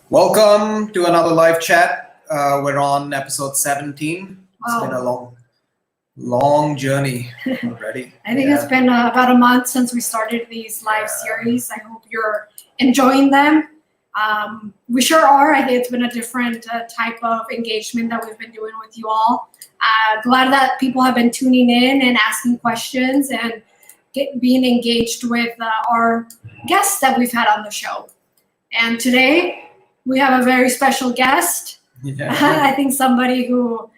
Welcome to another live chat. We're on episode 17. It's been a long journey already. I think it's been about a month since we started these live series. I hope you're enjoying them. We sure are. I think it's been a different type of engagement that we've been doing with you all. Glad that people have been tuning in and asking questions and being engaged with our guests that we've had on the show. And today we have a very special guest. Yeah. I think somebody who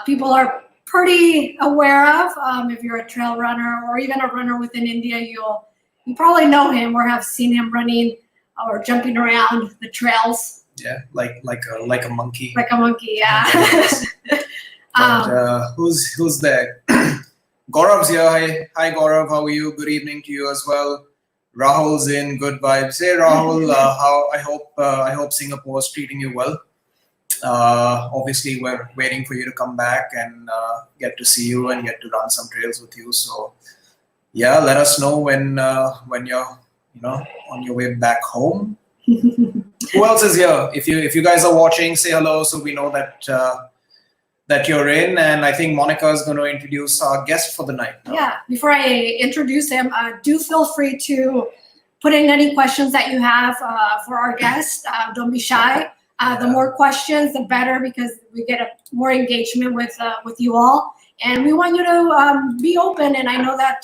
people are pretty aware of. If you're a trail runner or even a runner within India, you probably know him or have seen him running or jumping around the trails. Yeah, like a monkey. Like a monkey, yeah. But, who's there? Gaurav's here. Hi Gaurav, how are you? Good evening to you as well. Rahul's in. Good vibes. Hey Rahul, I hope Singapore's treating you well. Obviously, we're waiting for you to come back and get to see you and get to run some trails with you. So, yeah, let us know when you're on your way back home. Who else is here? If you guys are watching, say hello so we know that you're in. And I think Monica is going to introduce our guest for the night. Yeah. Before I introduce him, do feel free to put in any questions that you have for our guest. Don't be shy. The more questions, the better, because we get more engagement with you all, and we want you to be open. And I know that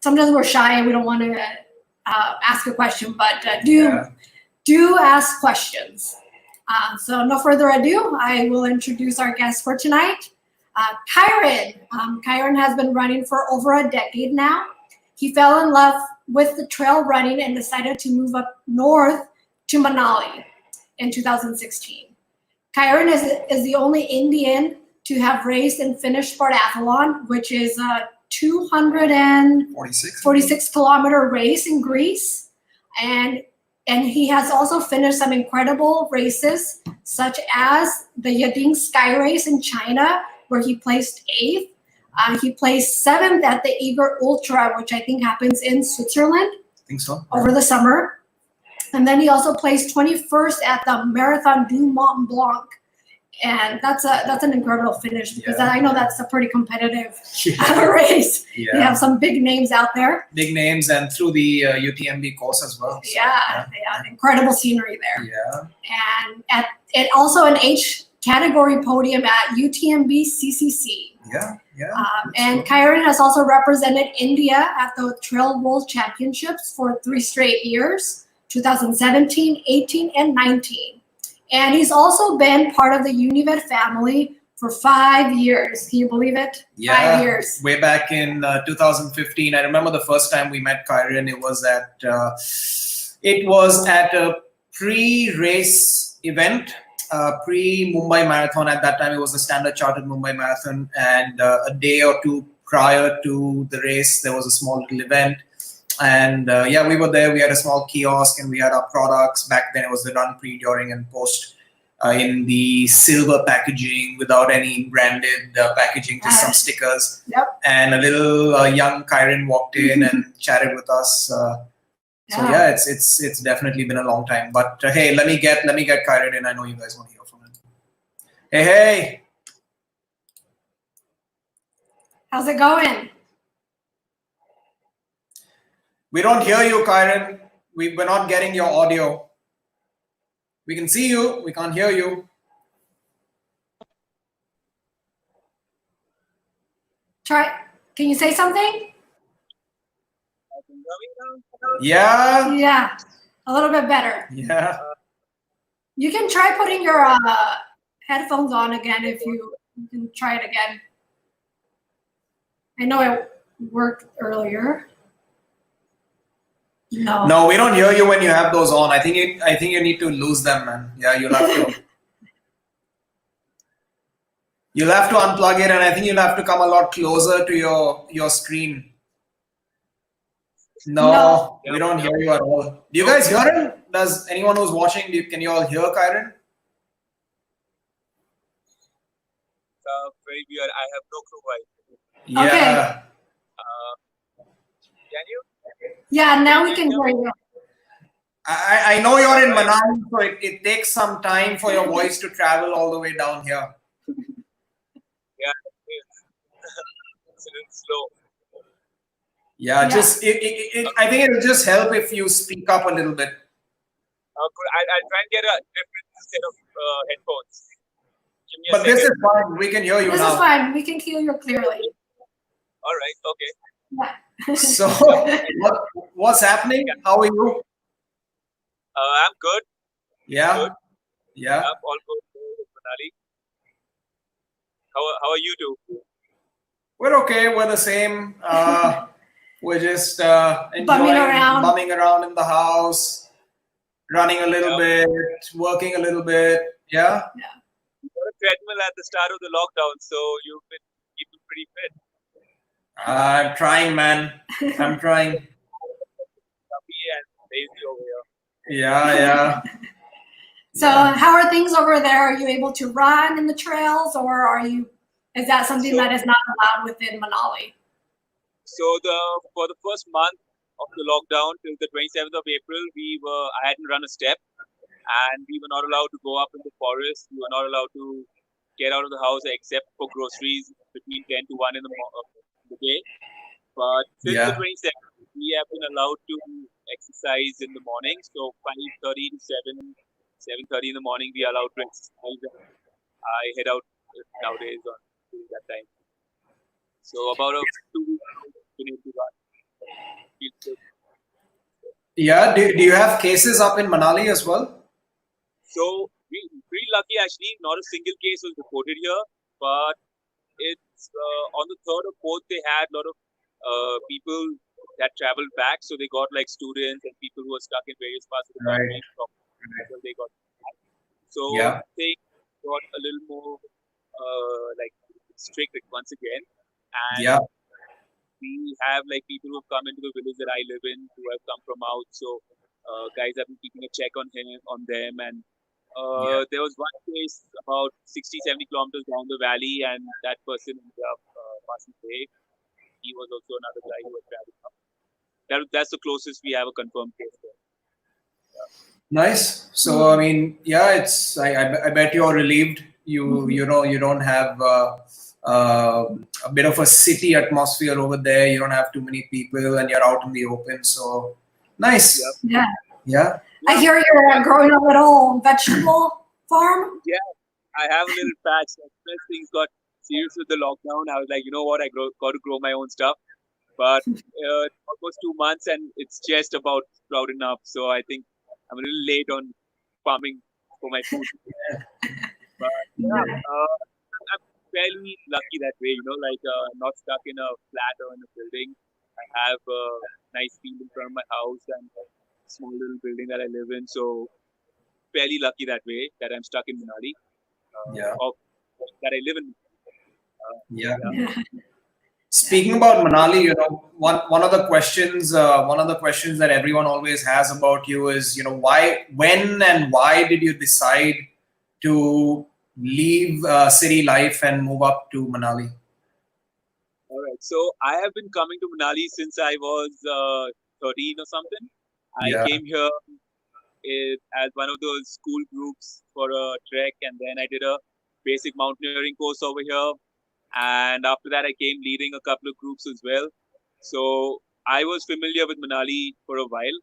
sometimes we're shy and we don't want to ask a question, but do ask questions. So no further ado, I will introduce our guest for tonight, Kiren. Kiren has been running for over a decade now. He fell in love with the trail running and decided to move up north to Manali in 2016. Kiren is the only Indian to have raced and finished Spartathlon, which is a 246 kilometer race in Greece. And he has also finished some incredible races, such as the Yading Sky Race in China, where he placed 8th. He placed 7th at the Eger Ultra, which I think happens in Switzerland. I think so. Over the summer. And then he also placed 21st at the Marathon du Mont Blanc. And that's an incredible finish, because I know that's a pretty competitive race. Yeah. You have some big names out there. Big names, and through the UTMB course as well. So, yeah, incredible scenery there. Yeah. And also an H category podium at UTMB CCC. Yeah. And Kiren has also represented India at the Trail World Championships for 3 straight years, 2017, 18, and 19. And he's also been part of the Unived family for 5 years. Can you believe it? Yeah, 5 years. Way back in 2015. I remember the first time we met Kiren. It was at a pre-race event, pre-Mumbai Marathon. At that time, it was the Standard Chartered Mumbai Marathon. And a day or two prior to the race, there was a small little event. And we were there. We had a small kiosk and we had our products. Back then, it was the run pre, during, and post in the silver packaging without any branded packaging, just some stickers. Yep. And a little young Kiren walked in and chatted with us. So it's definitely been a long time. But hey, let me get Kiren in. I know you guys want to hear from him. Hey. How's it going? We don't hear you, Kiren. We're not getting your audio. We can see you. We can't hear you. Try. Can you say something? Yeah. Yeah. A little bit better. Yeah. You can try putting your headphones on again if you can try it again. I know it worked earlier. No, we don't hear you when you have those on. I think you need to lose them, man. Yeah, you'll have to. You'll have to unplug it, and I think you'll have to come a lot closer to your screen. No, we don't hear you at all. Do you guys hear him? Does anyone who's watching, can you all hear Kiren? Very weird. I have no clue why. Yeah. Okay. Can you? Yeah, now we can hear you. I know you're in Manali, so it takes some time for your voice to travel all the way down here. Yeah, it's a little slow. Yeah, Yeah. just I think it'll just help if you speak up a little bit. I'll try and get a different set of headphones. Give me a But this second. is fine. We can hear you This now. is fine. We can hear you clearly. All right. Okay. Yeah. So what's happening? How are you? I'm good. Yeah. Good. Yeah. I'm all good. Manali. How are you two? We're okay. We're the same. We're just enjoying bumming around in the house, running a little bit, working a little bit. Yeah. You got a treadmill at the start of the lockdown, so you've been keeping pretty fit. I'm trying, man. I'm trying. Happy and lazy over here. Yeah. So how are things over there? Are you able to run in the trails, or is that something that is not allowed within Manali? So for the first month of the lockdown till the 27th of April, I hadn't run a step, and we were not allowed to go up in the forest. We were not allowed to get out of the house except for groceries between 10 to 1 in the day. But since the 27th, we have been allowed to exercise in the morning. So 5:30 to 7:30 in the morning, we are allowed to exercise. I head out nowadays during that time. So about 2 weeks been able to run. Yeah. Do you have cases up in Manali as well? So we're pretty lucky actually. Not a single case was reported here, but it's on the 3rd or 4th they had a lot of people that traveled back. So they got like students and people who were stuck in various parts of the country. They got back. So they got a little more like strict once again. And we have like people who have come into the village that I live in who have come from out. So guys have been keeping a check on them, and there was one case about 60-70 kilometers down the valley, and that person ended up passing away. He was also another guy who was traveling up. That's the closest we have a confirmed case there. Nice. So I mean, it's I bet you're relieved. You know you don't have a bit of a city atmosphere over there. You don't have too many people, and you're out in the open. So nice. Yeah. I hear you're growing a little vegetable farm. Yeah, I have a little patch. As things got serious with the lockdown, I was like, you know what, got to grow my own stuff. But almost 2 months, and it's just about sprouting up. So I think I'm a little late on farming for my food. But I'm fairly lucky that way, like not stuck in a flat or in a building. I have a nice field in front of my house and a small little building that I live in. So fairly lucky that way that I'm stuck in Manali. That I live in. Speaking about Manali, one of the questions that everyone always has about you is, when and why did you decide to leave city life and move up to Manali? All right. So I have been coming to Manali since I was 13 or something. I came here as one of those school groups for a trek, and then I did a basic mountaineering course over here. And after that, I came leading a couple of groups as well. So I was familiar with Manali for a while.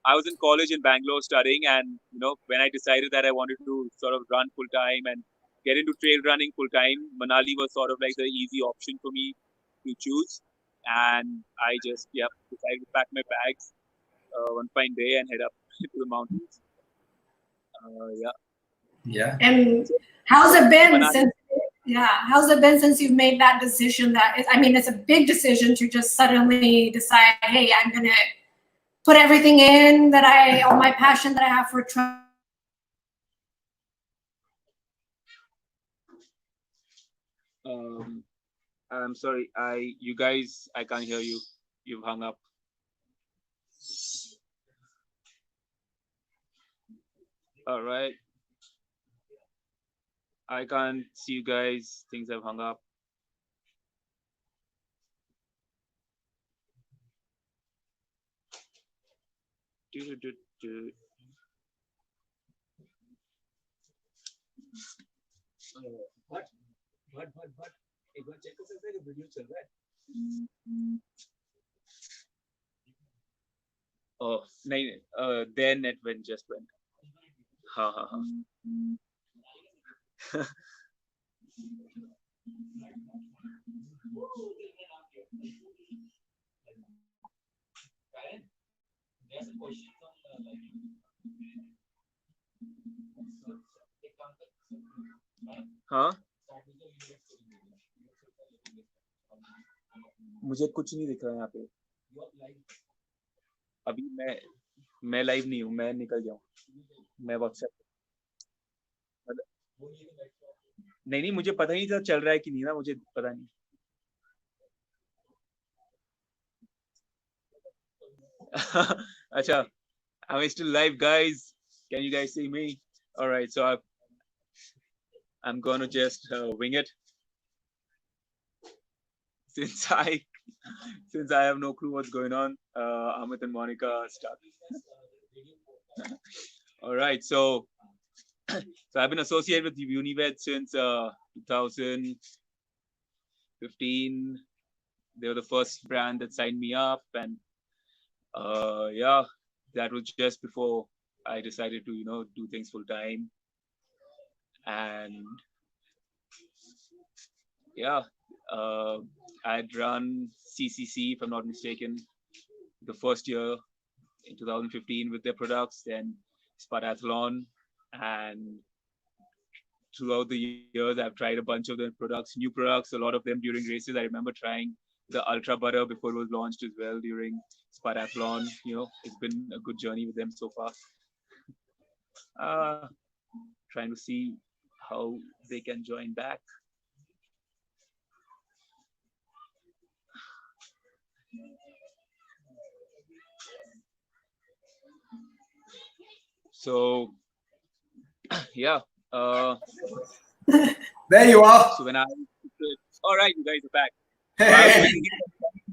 I was in college in Bangalore studying, and when I decided that I wanted to sort of run full time and get into trail running full time, Manali was sort of like the easy option for me to choose. And I just decided to pack my bags one fine day and head up to the mountains. And how's it been how's it been since you've made that decision? It's a big decision to just suddenly decide, hey, I'm gonna put everything in all my passion that I have for travel. I'm sorry, you guys, I can't hear you. You've hung up. All right. I can't see you guys. Things have hung up. एक बार check कर सकते हैं कि video चल रहा है. Oh, नहीं, their net went just went. हाँ. हाँ, मुझे कुछ नहीं दिख रहा है यहाँ पे. अभी मैं लाइव नहीं हूँ, मैं निकल जाऊँ. मैं व्हाट्सएप नहीं, मुझे पता ही नहीं चल रहा है कि नहीं ना, मुझे पता नहीं. अच्छा, I'm still live, guys. Can you guys see me? All right, so I'm gonna just wing it since I have no clue what's going on. Amit and Monica are stuck. All right, so I've been associated with Unived since 2015. They were the first brand that signed me up, and yeah, that was just before I decided to do things full time. And yeah, I'd run CCC, if I'm not mistaken, the first year in 2015 with their products, then Sparathlon, and throughout the years I've tried a bunch of their products, new products, a lot of them during races. I remember trying the Ultra Butter before it was launched as well during Sparathlon. It's been a good journey with them so far. Trying to see how they can join back. So yeah, there you are. So when all right, you guys are back. Hey.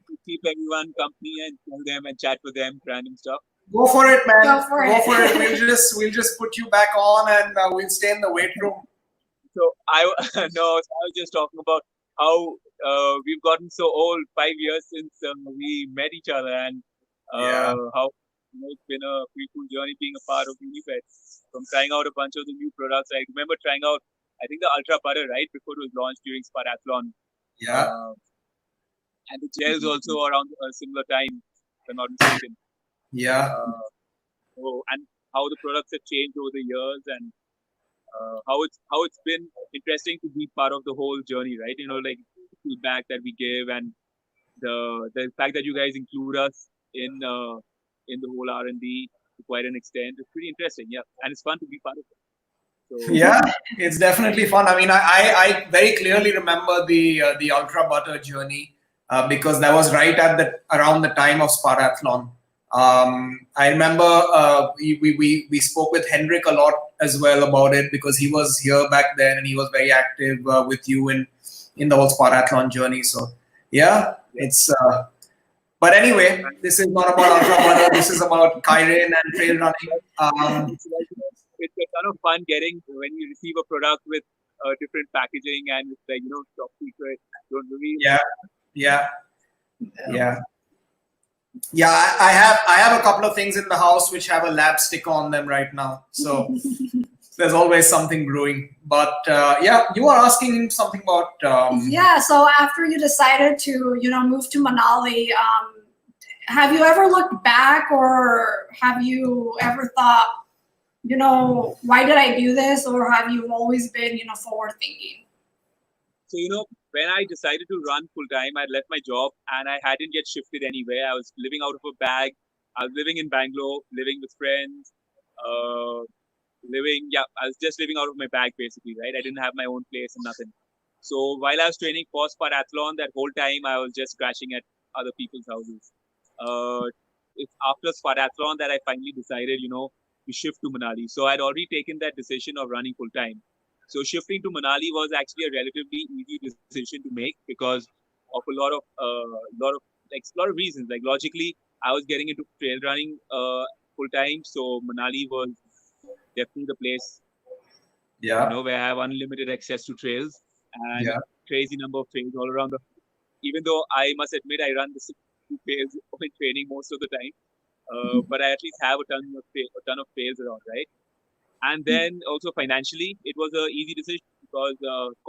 To keep everyone company and tell them and chat with them, random stuff. Go for it, man. Go for it. We'll just put you back on, and we'll stay in the weight room. So I was just talking about how we've gotten so old, 5 years since we met each other, and how it's been a pretty cool journey being a part of Unived. From trying out a bunch of the new products. I remember trying out, I think, the Ultra Butter right before it was launched during Sparathlon. Yeah. And the gels also around a similar time, if I'm not mistaken. Yeah. And how the products have changed over the years, and how it's been interesting to be part of the whole journey, right? Like the feedback that we give, and the fact that you guys include us in the whole R&D to quite an extent. It's pretty interesting, yeah, and it's fun to be part of it. So, yeah, it's definitely fun. I mean, I very clearly remember the Ultra Butter journey because that was right at around the time of Sparathlon. I remember we spoke with Hendrik a lot as well about it because he was here back then and he was very active with you in the whole Sparathlon journey. So yeah, it's. But anyway, this is not about Ultra Butter. This is about Kiren and trail running. It's a ton of fun getting when you receive a product with different packaging and it's like top secret. Don't worry. Yeah. I have a couple of things in the house which have a lab sticker on them right now. So there's always something brewing. But yeah, you are asking something about. Yeah. So after you decided to move to Manali, have you ever looked back, or have you ever thought, why did I do this? Or have you always been, forward thinking? So, when I decided to run full time, I left my job and I hadn't yet shifted anywhere. I was living out of a bag. I was living in Bangalore, living with friends, I was just living out of my bag basically, right? I didn't have my own place and nothing. So while I was training for Sparathlon, that whole time I was just crashing at other people's houses. It's after Sparathlon that I finally decided, to shift to Manali. So I'd already taken that decision of running full time. So shifting to Manali was actually a relatively easy decision to make because of a lot of reasons. Like logically, I was getting into trail running full time. So Manali was definitely the place, Yeah. where I have unlimited access to trails and Yeah. crazy number of trails all around the. Even though I must admit I run the same trails in training most of the time, but I at least have a ton of trails around, right? And then also financially, it was a easy decision because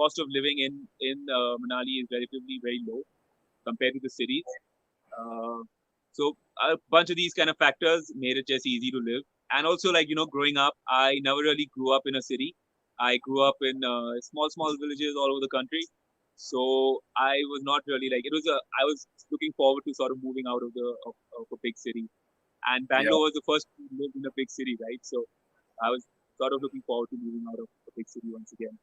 cost of living in Manali is relatively very low compared to the cities. Uh, so a bunch of these kind of factors made it just easy to live. And also, like growing up, I never really grew up in a city. I grew up in small villages all over the country. So I was not really like it was a. I was looking forward to sort of moving out of a big city. And Yeah. Bangalore was the first to live in a big city, right? So I was sort of looking forward to moving out of a big city once again.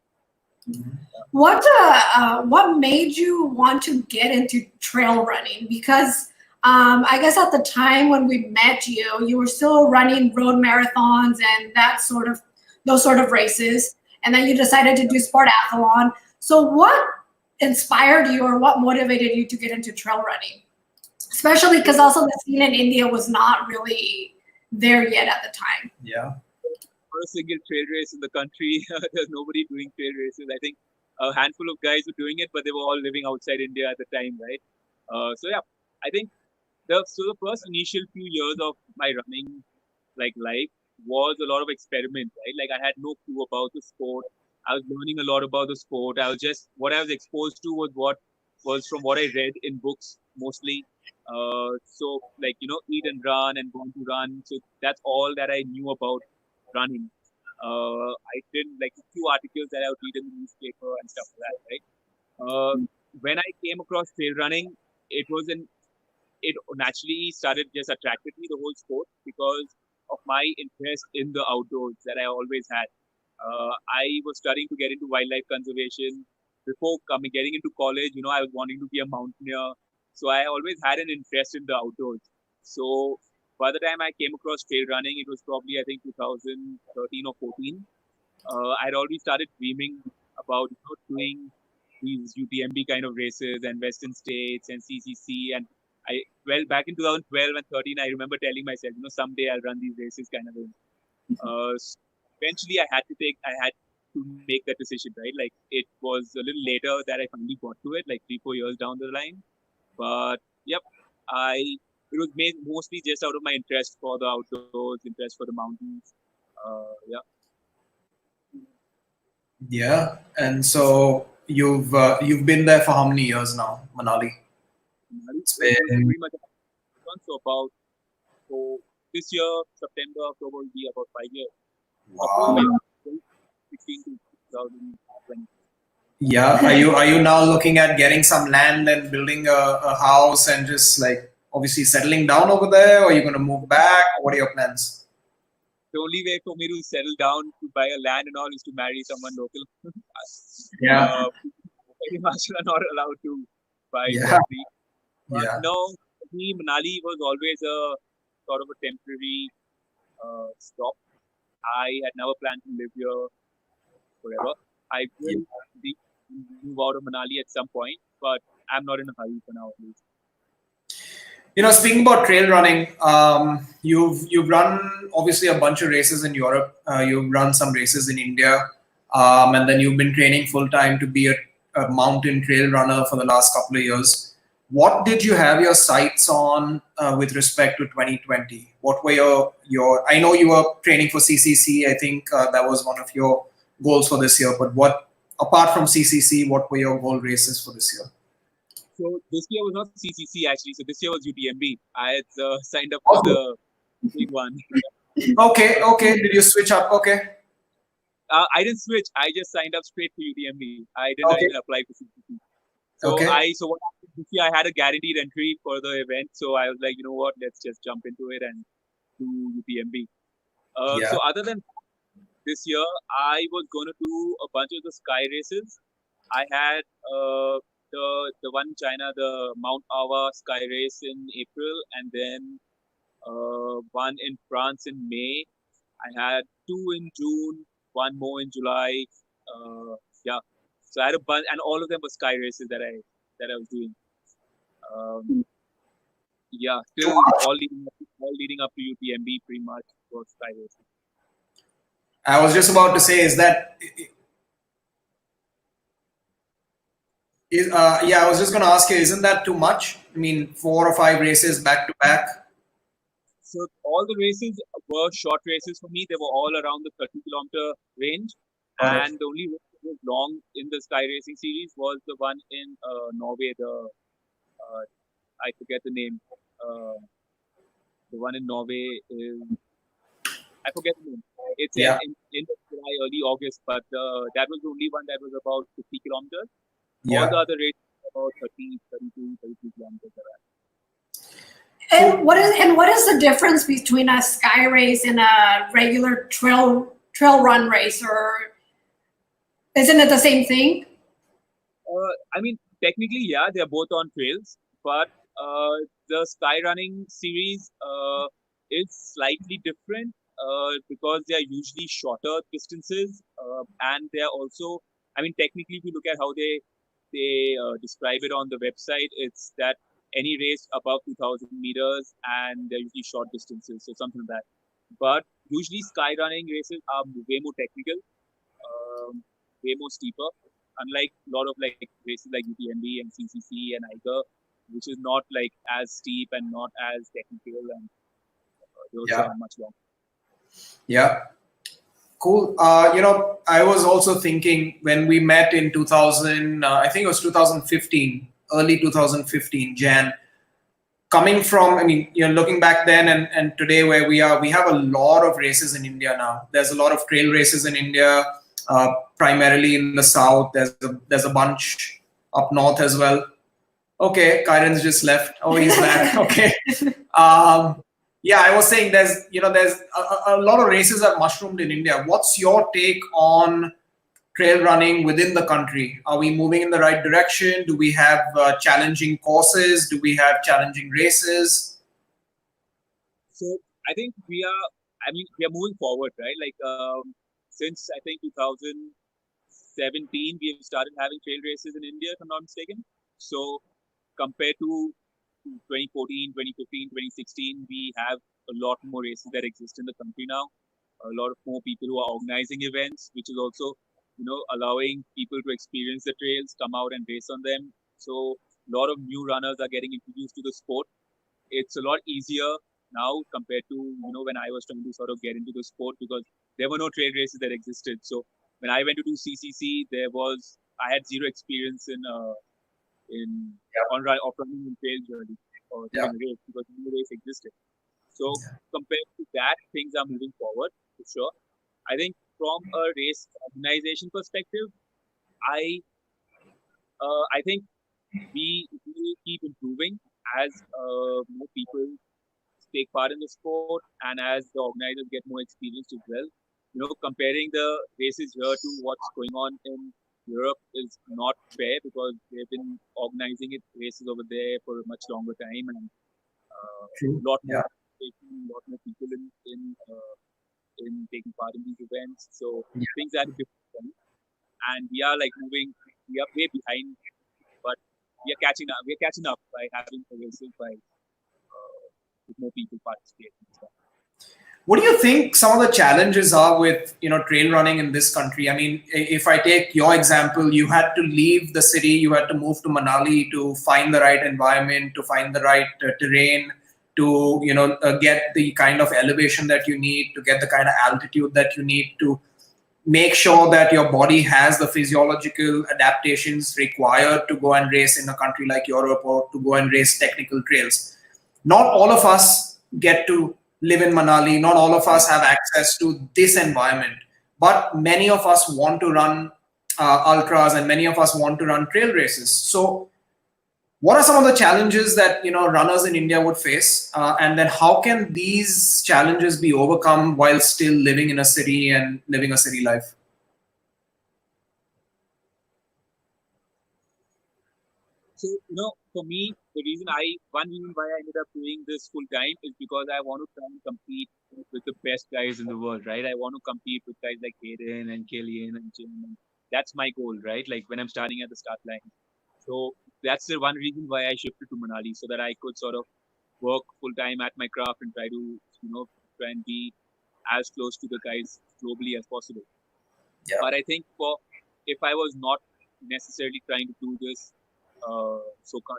What made you want to get into trail running? Because I guess at the time when we met you, you were still running road marathons and those sort of races, and then you decided to do sportathlon. So what inspired you, or what motivated you to get into trail running? Especially because also the scene in India was not really there yet at the time. Yeah. For a single trail race in the country, there's nobody doing trail races. I think a handful of guys were doing it, but they were all living outside India at the time, right? So yeah, I think the first initial few years of my running life was a lot of experiment, right? Like I had no clue about the sport. I was learning a lot about the sport. I was just what I was exposed to was what was from what I read in books mostly. So eat and run and born to run. So that's all that I knew about running. I did like a few articles that I would read in the newspaper and stuff like that, right? When I came across trail running, it was an it naturally started just attracted me the whole sport because of my interest in the outdoors that I always had. I was studying to get into wildlife conservation before coming getting into college. I was wanting to be a mountaineer, so I always had an interest in the outdoors. So by the time I came across trail running, it was probably I think 2013 or 14. I'd already started dreaming about doing these UTMB kind of races and Western States and CCC and back in 2012 and 13 I remember telling myself someday I'll run these races kind of thing. Eventually I had to make that decision, right? Like it was a little later that I finally got to it, like 3-4 years down the line. But yep, it was made mostly just out of my interest for the outdoors, interest for the mountains. Yeah. Yeah. And so you've been there for how many years now, Manali? It's It was been pretty much so about so this year September October will be about 5 years. wow. 16 to 2020. Yeah. Are you now looking at getting some land and building a house and just like obviously settling down over there, or are you going to move back? Or what are your plans? The only way for me to settle down to buy a land and all is to marry someone local. Yeah. Pretty much are not allowed to buy Yeah. property. But Yeah. no, for me, Manali was always a sort of a temporary stop. I had never planned to live here forever. I will move out of Manali at some point, but I'm not in a hurry for now at least. Speaking about trail running, you've run obviously a bunch of races in Europe. You've run some races in India, and then you've been training full time to be a mountain trail runner for the last couple of years. What did you have your sights on with respect to 2020? What were your? I know you were training for CCC. I think that was one of your goals for this year. But what, apart from CCC, what were your goal races for this year? So this year was not CCC actually. So this year was UTMB. I had signed up for the big one. Okay. Okay. Did you switch up? Okay. I didn't switch. I just signed up straight for UTMB. I didn't Okay. even apply for CCC. So Okay. what happened this year, I had a guaranteed entry for the event. So I was like, you know what, let's just jump into it and do UTMB. Yeah. So other than this year, I was going to do a bunch of the sky races. I had the one in China, the Mount Awa sky race in April, and then one in France in May. I had two in June, one more in July. Yeah, so I had a bunch, and all of them were sky races that I was doing. Um, Yeah, till all leading up to UTMB pretty much was sky racing. I was just about to say, yeah, I was just going to ask you, isn't that too much? I mean, 4 or 5 races back to back. So all the races were short races for me. They were all around the 30-kilometer range. Got it. And the only race that was long in the sky racing series was the one in Norway. I forget the name. The one in Norway is, I forget the name. It's Yeah. in July, early August, but that was the only one that was about 50 kilometers. Yeah. All the other races were about 30, 32, 33 kilometers around. And what is the difference between a sky race and a regular trail run race, or isn't it the same thing? I mean, technically, yeah, they're both on trails, but the sky running series is slightly different because they are usually shorter distances, and they're also, I mean, technically, if you look at how they describe it on the website, it's that any race above 2,000 meters, and they're usually short distances, so something like that. But usually, sky running races are way more technical, way more steeper. Unlike a lot of like races like UTMB and CCC and Eiger, which is not like as steep and not as technical, and they also Yeah. are much longer. Yeah. Cool. I was also thinking when we met in 2000, I think it was 2015, early 2015, Jan. Coming from, I mean, looking back then and today where we are, we have a lot of races in India now. There's a lot of trail races in India, primarily in the south. There's a bunch up north as well. Okay, Kiren's just left. Oh, he's back. Okay. Yeah, I was saying there's a lot of races that mushroomed in India. What's your take on trail running within the country? Are we moving in the right direction? Do we have challenging courses? Do we have challenging races? So I think we are moving forward, right? Like since I think 2017, we have started having trail races in India, if I'm not mistaken. So compared to 2014, 2015, 2016, we have a lot more races that exist in the country now. A lot of more people who are organizing events, which is also, allowing people to experience the trails, come out and race on them. So a lot of new runners are getting introduced to the sport. It's a lot easier now compared to, when I was trying to sort of get into the sport, because there were no trail races that existed. So when I went to do CCC, I had zero experience in running in trails really, or doing a race, because no race existed. So compared to that, things are moving forward for sure. I think from a race organization perspective, I think we will keep improving as more people take part in the sport and as the organizers get more experienced as well. Comparing the races here to what's going on in Europe is not fair, because they've been organizing races over there for a much longer time, and a lot more people in taking part in these events. So things are different, and we are like moving. We are way behind, but we are catching up. We are catching up by having the races, by with more people participating. What do you think some of the challenges are with trail running in this country? I mean, if I take your example, you had to leave the city, you had to move to Manali to find the right environment, to find the right terrain, to get the kind of elevation that you need, to get the kind of altitude that you need, to make sure that your body has the physiological adaptations required to go and race in a country like Europe, or to go and race technical trails. Not all of us get to live in Manali. Not all of us have access to this environment. But many of us want to run ultras, and many of us want to run trail races. So what are some of the challenges that runners in India would face, and then how can these challenges be overcome while still living in a city and living a city life? So, for me, one reason why I ended up doing this full time is because I want to try and compete with the best guys in the world, right? I want to compete with guys like Kiren and Killian and Jim. And that's my goal, right? Like when I'm starting at the start line. So that's the one reason why I shifted to Manali, so that I could sort of work full time at my craft and try to try and be as close to the guys globally as possible. Yeah. But I think if I was not necessarily trying to do this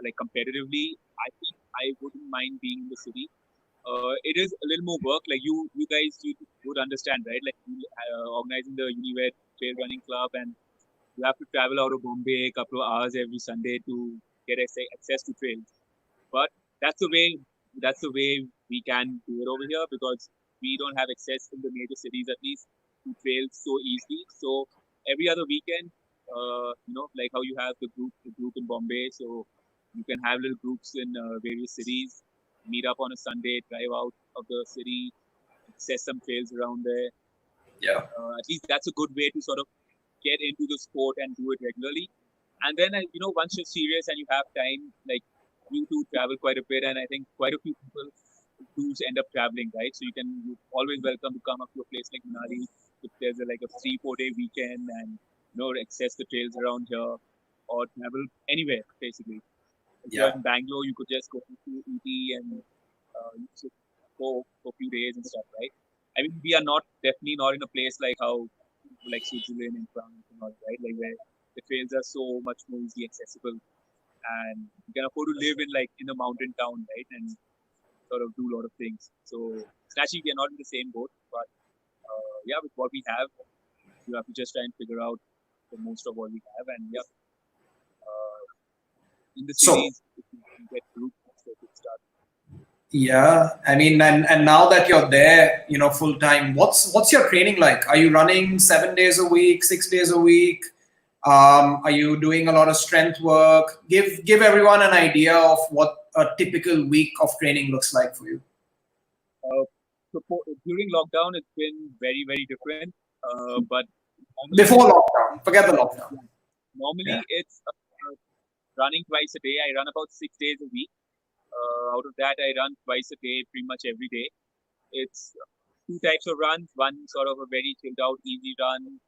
like competitively, I think I wouldn't mind being in the city. It is a little more work. Like you guys, you would understand, right? Like organizing the Unived Trail Running Club, and you have to travel out of Bombay a couple of hours every Sunday to get access to trails. But that's the way that's the way we can do it over here, because we don't have access in the major cities at least to trails so easily. So every other weekend, like how you have the group in Bombay, so you can have little groups in various cities, meet up on a Sunday, drive out of the city, access some trails around there. Yeah. At least that's a good way to sort of get into the sport and do it regularly. And then, once you're serious and you have time, like you do travel quite a bit, and I think quite a few people do end up traveling, right? So you're always welcome to come up to a place like Manali if there's like a 3-4 day weekend, and access the trails around here, or travel anywhere basically. If you're in Bangalore, you could just go to ET and you should go for a few days and stuff, right? I mean, we are definitely not in a place like how like Switzerland and France and all, right? Like where the trails are so much more easily accessible, and you can afford to live in a mountain town, right? And sort of do a lot of things. So actually, we are not in the same boat, but yeah, with what we have, you have to just try and figure out the most of what we have, and yeah, in the So cities, if you get groups, so it start. yeah, I mean, and now that you're there, full time, what's your training like? Are you running 7 days a week, 6 days a week? Are you doing a lot of strength work? Give everyone an idea of what a typical week of training looks like for you. Uh, During lockdown, it's been very, very different. But Before lockdown, forget the lockdown. normally Yeah. it's running twice a day. I run about 6 days a week. Out of that, I run twice a day, pretty much every day. It's two types of runs. One sort of a very chilled out, easy run,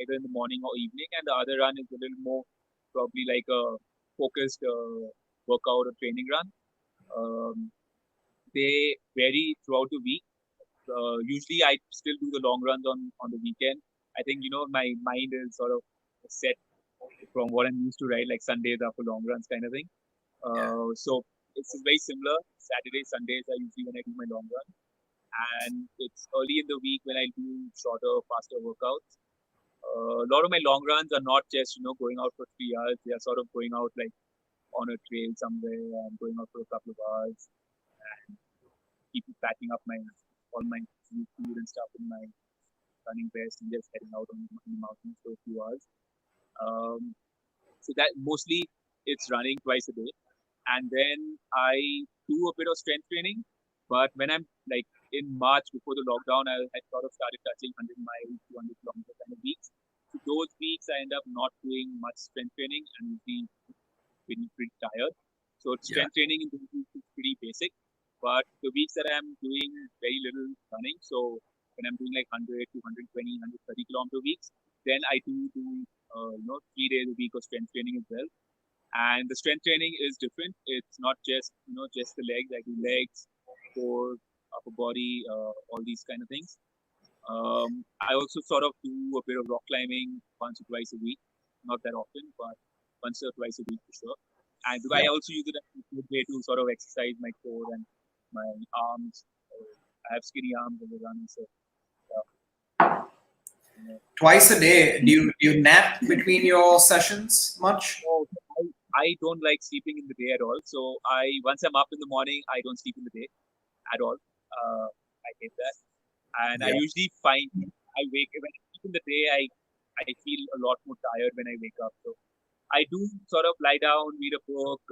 either in the morning or evening, and the other run is a little more probably like a focused workout or training run. Um, they vary throughout the week. Usually, I still do the long runs on the weekend. I think my mind is sort of set from what I'm used to, right? Like Sundays are for long runs kind of thing. So it's very similar. Saturdays, Sundays are usually when I do my long run, and it's early in the week when I do shorter, faster workouts. A lot of my long runs are not just going out for 3 hours. They are sort of going out like on a trail somewhere and going out for a couple of hours, and keep packing up all my food and stuff in my running vest and just heading out on the mountains for a few hours. Um, so that mostly it's running twice a day, and then I do a bit of strength training. But when I'm like in March before the lockdown, I had sort of started touching 100 miles, 200 kilometers kind of weeks. So those weeks I end up not doing much strength training and being pretty tired. So strength training in those weeks is pretty basic. But the weeks that I'm doing very little running, so when I'm doing like 100, 220, 130 kilometer weeks, then I do 3 days a week of strength training as well. And the strength training is different. It's not just just the legs. I do legs, core, upper body, all these kind of things. I also sort of do a bit of rock climbing once or twice a week, not that often, but once or twice a week for sure. And I also use it as a good way to sort of exercise my core and my arms. I have skinny arms when I run, so Twice a day. Do you nap between your sessions much? I don't like sleeping in the day at all. So once I'm up in the morning, I don't sleep in the day at all. I hate that, and I usually find I wake when I sleep in the day. I feel a lot more tired when I wake up. So I do sort of lie down, read a book,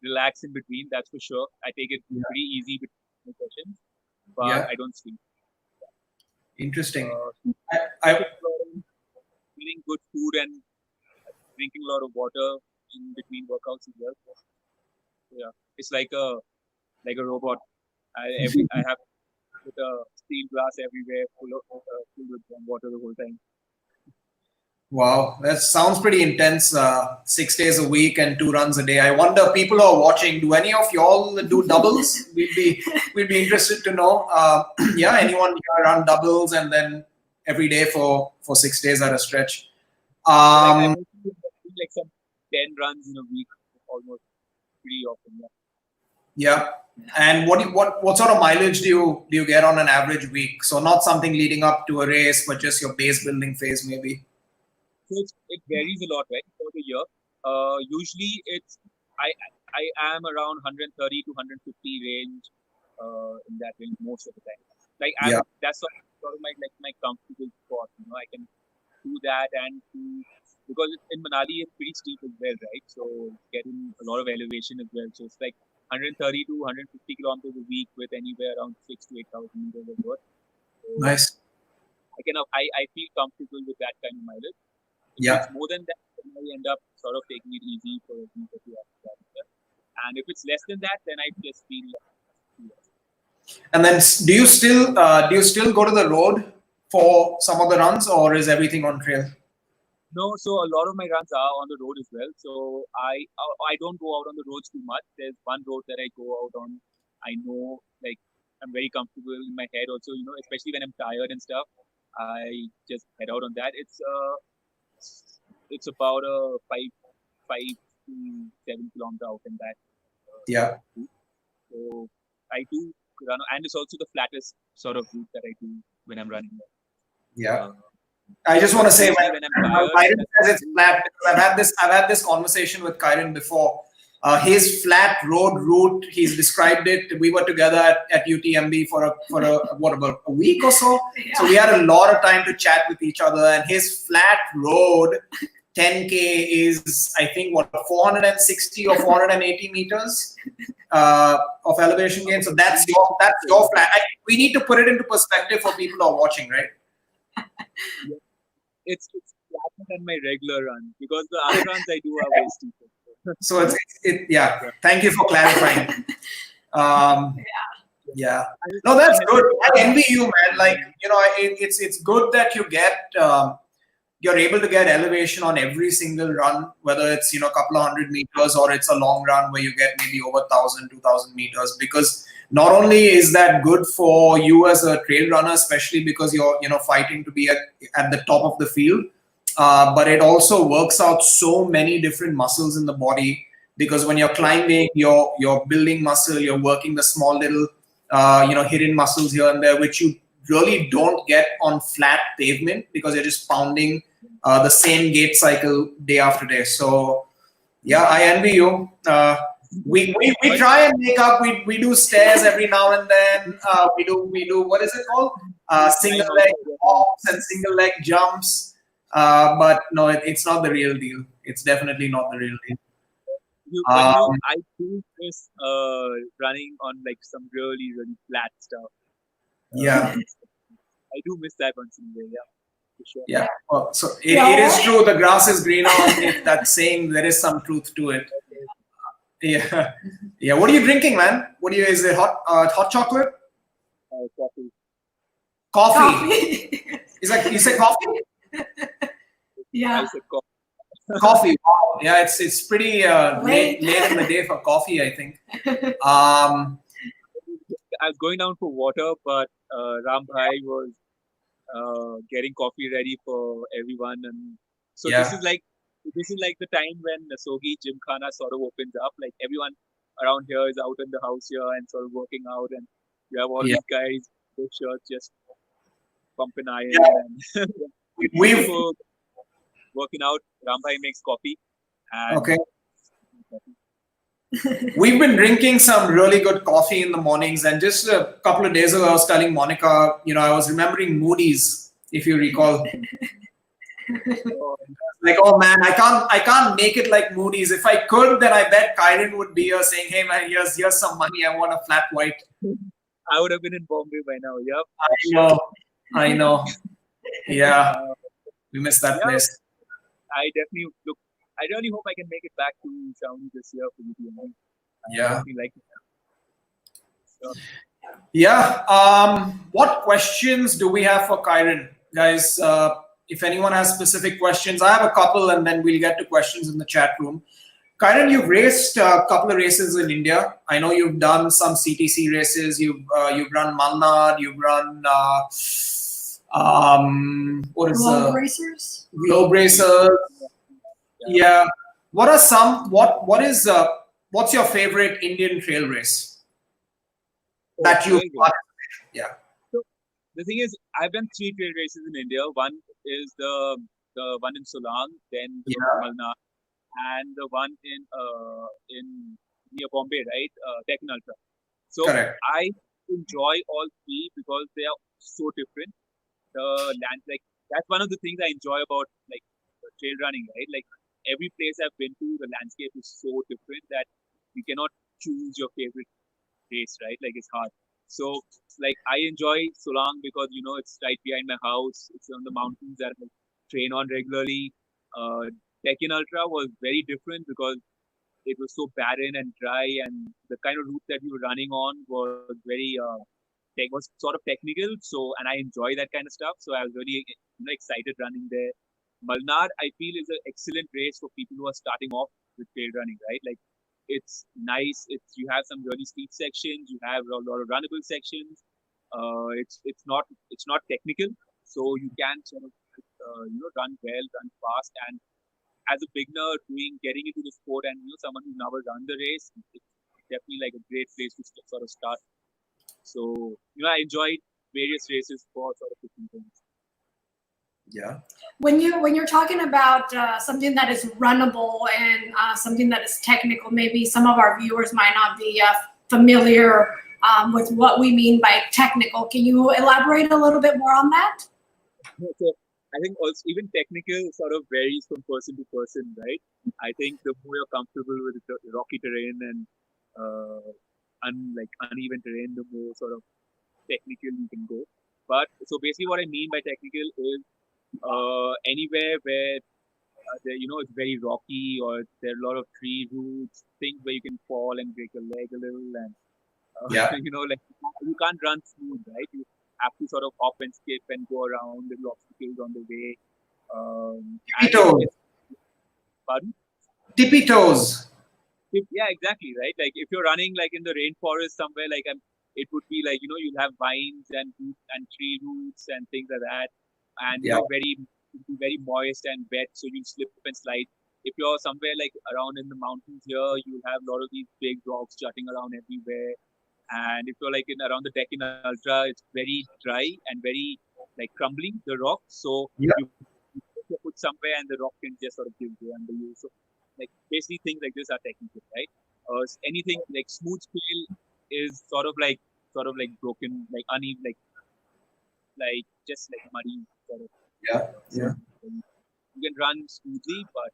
relax in between. That's for sure. I take it pretty easy between sessions, but I don't sleep. Interesting. I eating good food and drinking a lot of water in between workouts as well. So, yeah, it's like a robot. I have put a steel glass everywhere full with water the whole time. Wow, that sounds pretty intense. 6 days a week and 2 runs a day. I wonder, people who are watching, do any of y'all do doubles? We'd be interested to know. Yeah, anyone here run doubles and then every day for 6 days at a stretch? I mostly do like some 10 runs in a week, almost pretty often. Yeah. And what sort of mileage do you get on an average week? So not something leading up to a race, but just your base building phase, maybe. So it varies a lot, right, for the year. Usually I am around 130 to 150 range, in that range most of the time. Like that's sort of my comfortable spot. I can do that because in Manali it's pretty steep as well, right? So getting a lot of elevation as well. So it's like 130 to 150 kilometers a week with anywhere around 6 to 8,000 meters of work. So Nice. I feel comfortable with that kind of mileage. If it's more than that, then I end up sort of taking it easy for a week or two after that. And if it's less than that, then I just feel And then do you still go to the road for some of the runs, or is everything on trail? No, so a lot of my runs are on the road as well. So I don't go out on the roads too much. There's one road that I go out on. I know, like, I'm very comfortable in my head also, especially when I'm tired and stuff. I just head out on that. It's about a 5 to 7 kilometer out and back. So I do run, and it's also the flattest sort of route that I do when I'm running. I just want to say, when Kiren says it's flat, because I've had this conversation with Kiren before. His flat road route, he's described it. We were together at UTMB for about a week or so. Yeah. So we had a lot of time to chat with each other. And his flat road 10K is, I think, 460 or 480 meters of elevation gain. So that's your flat. We need to put it into perspective for people who are watching, right? It's flatter than my regular run, because the other runs I do are way steeper. So thank you for clarifying. No, that's good. I envy you, man. Like, it's good that you're able to get elevation on every single run, whether it's a couple of 100 meters or it's a long run where you get maybe over 1,000, 2,000 meters. Because not only is that good for you as a trail runner, especially because you're fighting to be at the top of the field, but it also works out so many different muscles in the body. Because when you're climbing, you're building muscle, you're working the small little hidden muscles here and there, which you really don't get on flat pavement, because you're just pounding the same gait cycle day after day. So I envy you. We try and make up. We do stairs every now and then. We do what is it called? Single leg hops and single leg jumps. But no, it's not the real deal. It's definitely not the real deal. I do miss running on like some really, really flat stuff. I do miss that once in a while. For sure. Yeah. Well, so it is true. The grass is greener. If that's saying, there is some truth to it. Yeah. What are you drinking, man? Is it hot chocolate? Coffee. Is that, you said coffee? Yeah. I said coffee. Coffee. Wow. Yeah, it's pretty late in the day for coffee, I think. I was going down for water, but Ram Bhai was getting coffee ready for everyone, and so this is like the time when Nasogi Gymkhana sort of opens up. Like, everyone around here is out in the house here and sort of working out, and you have all these guys with shirts just pumping iron and we've working out. Ram Bhai makes coffee. Okay. We've been drinking some really good coffee in the mornings, and just a couple of days ago, I was telling Monica, I was remembering Moody's, if you recall. Like, oh man, I can't make it like Moody's. If I could, then I bet Kiren would be here saying, "Hey man, here's some money. I want a flat white." I would have been in Bombay by now. Yep. I know. Yeah, we missed that place. I really hope I can make it back to Saudi this year for UTMB. Yeah. Like it. So. Yeah. What questions do we have for Kiren, guys? if anyone has specific questions, I have a couple, and then we'll get to questions in the chat room. Kiren, you've raced a couple of races in India. I know you've done some CTC races. You've run Malnad. You've run what is Globe Racers? Globe Racers. Yeah. What are some? What is what's your favorite Indian trail race that you? Yeah. So the thing is, I've done 3 trail races in India. One is the one in Solang, then the Malnad, and the one in near Bombay, right? Deccan Ultra. So Correct. I enjoy all 3 because they are so different. The land, like that's one of the things I enjoy about like trail running, right? Like every place I've been to, the landscape is so different that you cannot choose your favorite race, right? Like it's hard. So like I enjoy Solang because it's right behind my house. It's on the mountains that I train on regularly. Deccan Ultra was very different because it was so barren and dry, and the kind of route that we were running on was very was sort of technical. So, and I enjoy that kind of stuff. So I was really excited running there. Malnad, I feel, is an excellent race for people who are starting off with trail running, right? Like it's nice. You have some really steep sections. You have a lot of runnable sections. It's not technical, so you can sort of run well, run fast, and as a beginner getting into the sport, and someone who's never run the race, it's definitely like a great place to sort of start. So I enjoyed various races for sort of different things. Yeah. When you're talking about something that is runnable and something that is technical, maybe some of our viewers might not be familiar with what we mean by technical. Can you elaborate a little bit more on that? So I think also even technical sort of varies from person to person, right? I think the more you're comfortable with the rocky terrain and uneven terrain, the more sort of technical you can go. But so basically, what I mean by technical is anywhere where it's very rocky, or there are a lot of tree roots, things where you can fall and break your leg a little, and like you can't run smooth, right? You have to sort of hop and skip and go around little obstacles on the way. Tippy toes. Pardon? Tippy toes. Yeah, exactly, right? Like if you're running like in the rainforest somewhere, like it would be like you'll have vines and tree roots and things like that, and very moist and wet, so you slip and slide. If you're somewhere like around in the mountains here, you have a lot of these big rocks jutting around everywhere. And if you're like around the Deccan Ultra, it's very dry and very like crumbly, the rock. So you put somewhere and the rock can just sort of give way under you. So like basically things like this are technical, right? Anything like smooth scale is sort of like broken, like uneven, like just like muddy sort of. Yeah. You can run smoothly, but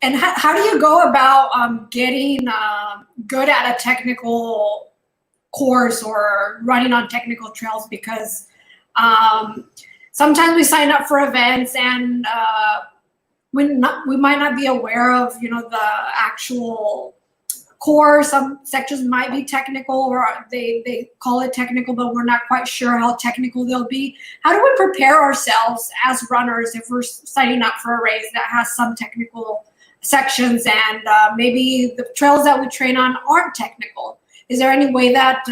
And how do you go about getting good at a technical course or running on technical trails? Because sometimes we sign up for events and we might not be aware of the actual course. Some sections might be technical, or they call it technical, but we're not quite sure how technical they'll be. How do we prepare ourselves as runners if we're signing up for a race that has some technical sections and maybe the trails that we train on aren't technical? Is there any way that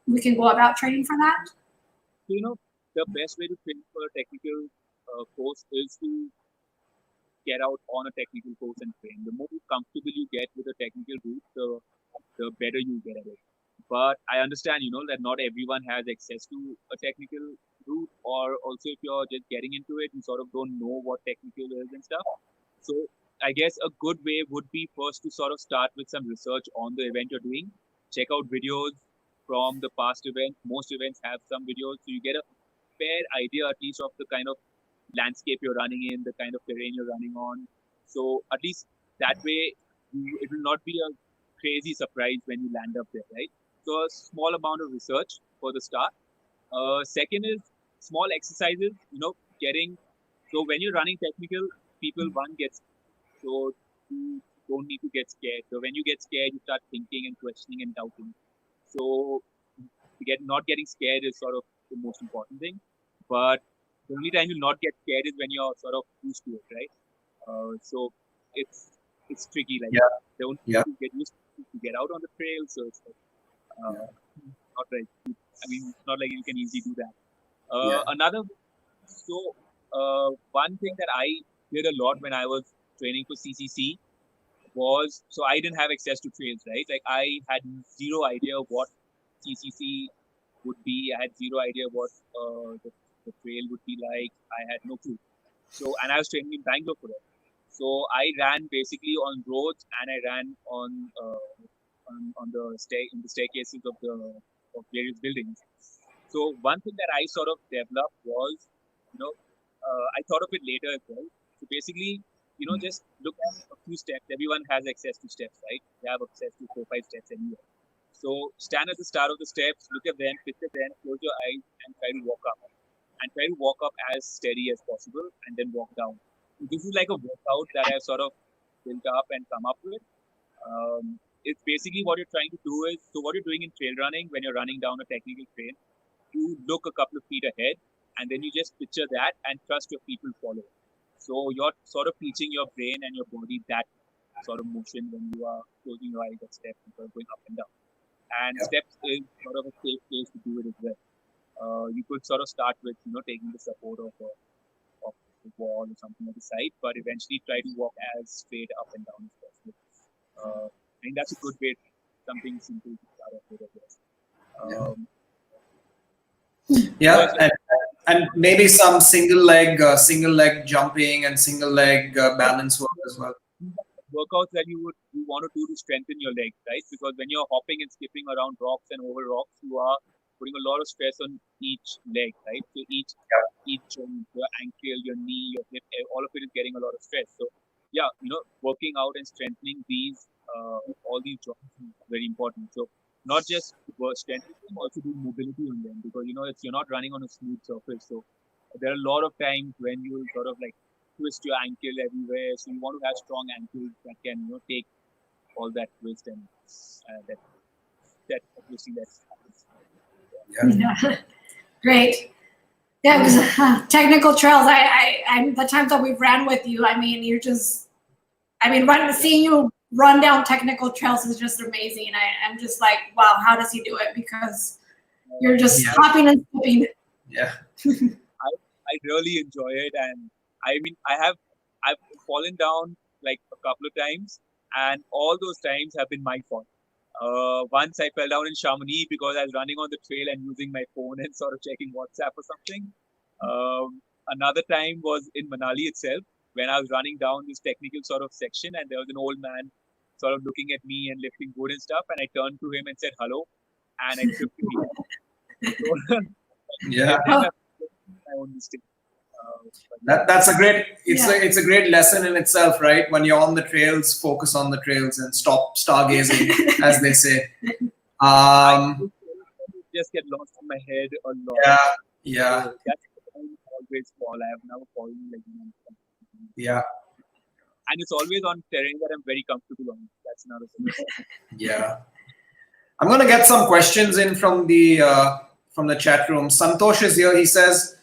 we can go about training for that? The best way to train for a technical course is to get out on a technical course and train. The more comfortable you get with a technical route, the better you get at it. But I understand, that not everyone has access to a technical route, or also if you're just getting into it, you sort of don't know what technical is and stuff. So I guess a good way would be first to sort of start with some research on the event you're doing. Check out videos from the past events. Most events have some videos, so you get a fair idea at least of the kind of landscape you're running in, the kind of terrain you're running on. So at least that way, it will not be a crazy surprise when you land up there, right? So a small amount of research for the start. Second is small exercises, so when you're running technical, people so you don't need to get scared. So when you get scared, you start thinking and questioning and doubting. So not getting scared is sort of the most important thing. but the only time you'll not get scared is when you're sort of used to it, right? So it's tricky. Like the only Yeah. thing you get used to get out on the trail, so it's like, not right. I mean, it's not like you can easily do that. Another, so one thing that I did a lot when I was training for CCC was, so I didn't have access to trails, right? Like I had zero idea what CCC would be. I had zero idea what the trail would be like. I had no clue. So, and I was training in Bangalore for it. So I ran basically on roads, and I ran on the staircases of various buildings. So one thing that I sort of developed was, I thought of it later as well. So basically, just look at a few steps. Everyone has access to steps, right? They have access to 4-5 steps anywhere. So stand at the start of the steps, look at them, picture them, close your eyes, and try to walk up. And try to walk up as steady as possible, and then walk down. So this is like a workout that I've sort of built up and come up with. It's basically what you're trying to do is, so what you're doing in trail running, when you're running down a technical trail, you look a couple of feet ahead, and then you just picture that and trust your feet will follow. So you're sort of teaching your brain and your body that sort of motion when you are closing your eyes at steps and sort of going up and down. And steps is sort of a safe place to do it as well. You could sort of start with, taking the support of the wall or something on the side, but eventually try to walk as straight up and down as possible. I think that's a good way, something simple to start off with, I guess. And maybe some single leg jumping and single leg balance work as well. Workouts that you want to do to strengthen your legs, right? Because when you're hopping and skipping around rocks and over rocks, you are putting a lot of stress on each leg, right? So each joint, your ankle, your knee, your hip, all of it is getting a lot of stress. So working out and strengthening all these joints is very important. So not just strengthening them, also do mobility on them, because you're not running on a smooth surface. So there are a lot of times when you sort of like twist your ankle everywhere. So you want to have strong ankles that can take all that twist and that obviously that's Great. Yeah, because technical trails. I the times that we've ran with you, I mean, you're just, seeing you run down technical trails is just amazing. I'm just like, wow, how does he do it? Because you're just hopping and skipping. Yeah. I really enjoy it, and I've fallen down like a couple of times, and all those times have been my fault. Once I fell down in Chamonix because I was running on the trail and using my phone and sort of checking WhatsApp or something. Another time was in Manali itself, when I was running down this technical sort of section, and there was an old man sort of looking at me and lifting wood and stuff, and I turned to him and said hello, and I tripped him. My own mistake. That's a great. It's a great lesson in itself, right? When you're on the trails, focus on the trails and stop stargazing, as they say. I just get lost in my head a lot. Yeah. So that's why I always fall. I have never fallen like. Yeah. And it's always on terrain that I'm very comfortable on. That's another thing. Yeah. I'm gonna get some questions in from the chat room. Santosh is here. He says,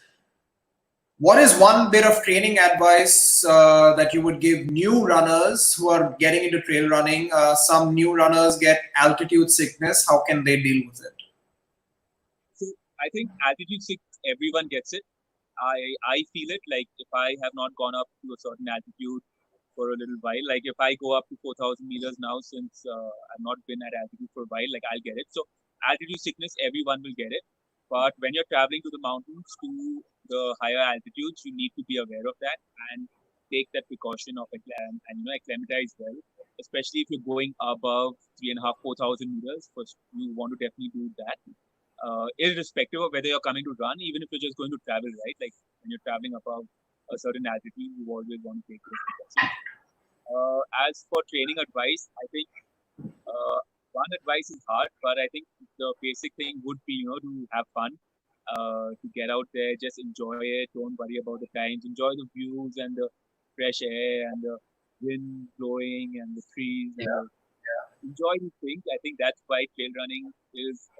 what is one bit of training advice that you would give new runners who are getting into trail running? Some new runners get altitude sickness. How can they deal with it? So I think altitude sickness, everyone gets it. I feel it. Like if I have not gone up to a certain altitude for a little while, like if I go up to 4,000 meters now, since I've not been at altitude for a while, like I'll get it. So altitude sickness, everyone will get it. But when you're traveling to the mountains, to the higher altitudes, you need to be aware of that and take that precaution of acclimatize well. Especially if you're going above 3,500, 4,000 meters, first you want to definitely do that. Irrespective of whether you're coming to run, even if you're just going to travel, right? Like when you're traveling above a certain altitude, you always want to take those precautions. As for training advice, I think one advice is hard, but I think the basic thing would be, to have fun, to get out there, just enjoy it. Don't worry about the times. Enjoy the views and the fresh air and the wind blowing and the trees. Enjoy these things. I think that's why trail running is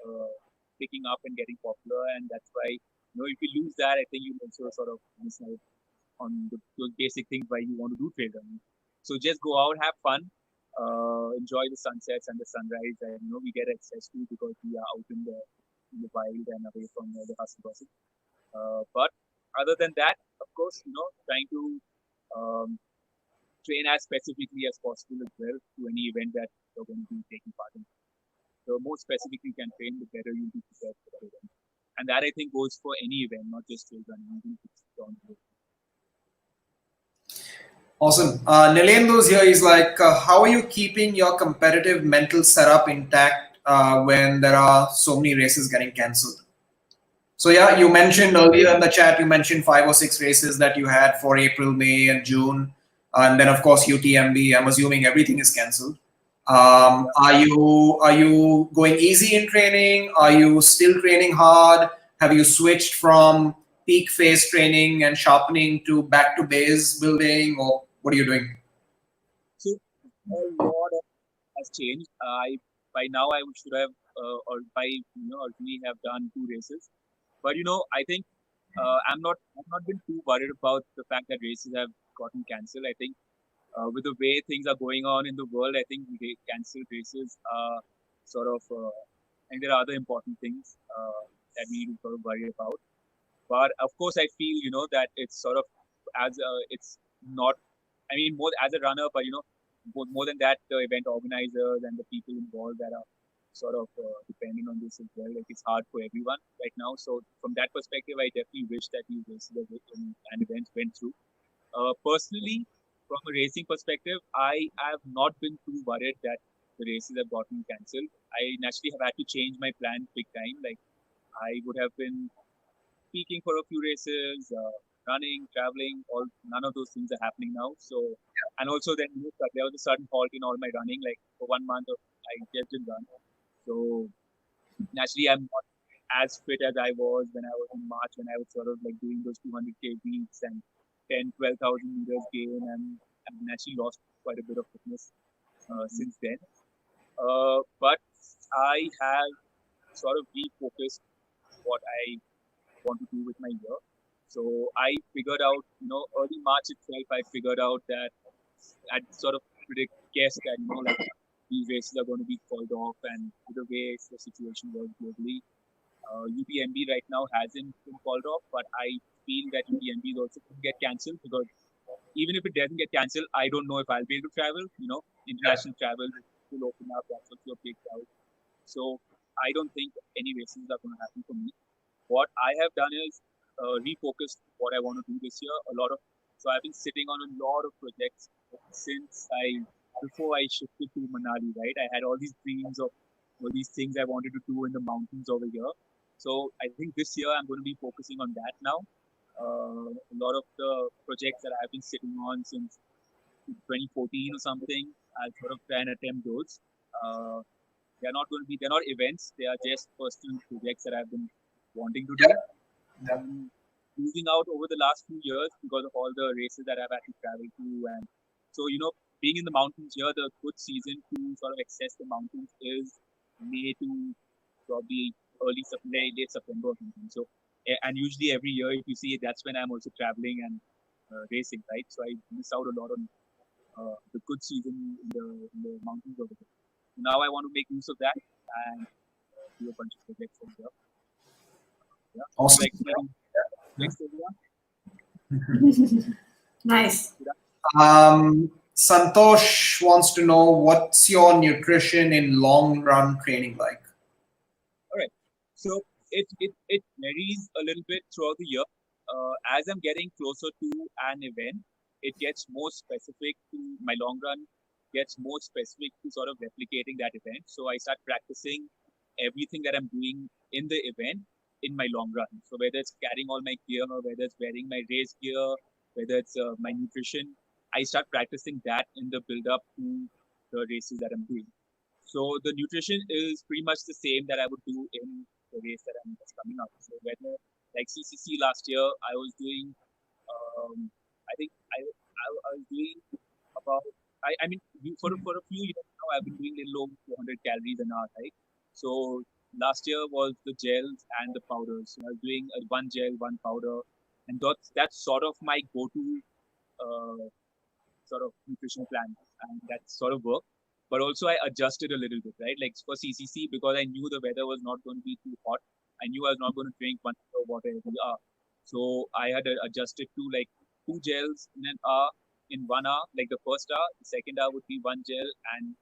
picking up and getting popular, and that's why if you lose that, I think you also sort of miss out on those basic things why you want to do trail running. So just go out, have fun, enjoy the sunsets and the sunrise, and we get access to because we are out in the wild and away from the hustle bustle. But other than that, of course, trying to um, train as specifically as possible as well to any event that you're going to be taking part in. The more specific you can train, the better you'll be prepared for that event. And that I think goes for any event, not just trail running. Even if it's down the road. Awesome. Nilendu's here. He's like, how are you keeping your competitive mental setup intact when there are so many races getting cancelled? So yeah, you mentioned earlier in the chat, you mentioned 5 or 6 races that you had for April, May, and June, and then of course UTMB. I'm assuming everything is cancelled. Are you going easy in training? Are you still training hard? Have you switched from peak phase training and sharpening to back to base building, or what are you doing? So a lot has changed. I by now I should have or by originally have done 2 races, but I think I've not been too worried about the fact that races have gotten cancelled. I think with the way things are going on in the world, I think cancelled races are sort of. And there are other important things that we need to sort of worry about. But of course, I feel that it's sort of it's not. I mean, more as a runner, but more than that, the event organizers and the people involved that are sort of dependent on this as well. Like it's hard for everyone right now. So from that perspective, I definitely wish that these races and events went through. Personally, from a racing perspective, I have not been too worried that the races have gotten cancelled. I naturally have had to change my plan big time. Like I would have been speaking for a few races, running, traveling. None of those things are happening now. So, and also then there was a sudden halt in all my running. Like for 1 month, I just didn't run. So naturally, I'm not as fit as I was when I was in March, when I was sort of like doing those 200K weeks and 10, 12,000 meters gain, and I've actually lost quite a bit of fitness since then. But I have sort of refocused what I want to do with my year. So I figured out, early March itself, I figured out that I'd sort of guessed that, like these races are going to be called off, and the way the situation was globally, UTMB right now hasn't been called off, but I feel that UTMB is also going to get cancelled because even if it doesn't get cancelled, I don't know if I'll be able to travel. International travel will open up. That's also a big doubt. So I don't think any races are going to happen for me. What I have done is refocused what I want to do this year. So I've been sitting on a lot of projects since before I shifted to Manali. Right, I had all these dreams of all these things I wanted to do in the mountains over here. So I think this year I'm going to be focusing on that now. A lot of the projects that I've been sitting on since 2014 or something, I'll sort of try and attempt those. They're not events, they are just personal projects that I've been wanting to do. And losing out over the last few years because of all the races that I've had to travel to. And so, being in the mountains here, the good season to sort of access the mountains is May to probably late September or something. So, and usually every year, if you see it, that's when I'm also traveling and racing, right? So I miss out a lot on the good season in the mountains over there. Now I want to make use of that and do a bunch of projects over there. Yeah. Awesome. Next area. Nice. Santosh wants to know, what's your nutrition in long run training like? All right. So it varies a little bit throughout the year. As I'm getting closer to an event, it gets more specific to my long run, gets more specific to sort of replicating that event. So I start practicing everything that I'm doing in the event in my long run. So whether it's carrying all my gear, whether it's wearing my race gear, whether it's my nutrition, I start practicing that in the build up to the races that I'm doing. So the nutrition is pretty much the same that I would do in the race that's coming up. So whether like CCC last year, I was doing, I think I was doing about, I mean, for a few years now, I've been doing a little over 400 calories an hour, right? So last year was the gels and the powders. So I was doing one gel, one powder, and that's sort of my go-to sort of nutrition plan, and that sort of worked. But also I adjusted a little bit, right? Like for CCC, because I knew the weather was not going to be too hot. I knew I was not going to drink 1 liter of water every hour. So I had adjusted to like 2 gels in an hour, in 1 hour. Like the first hour, the second hour would be one gel and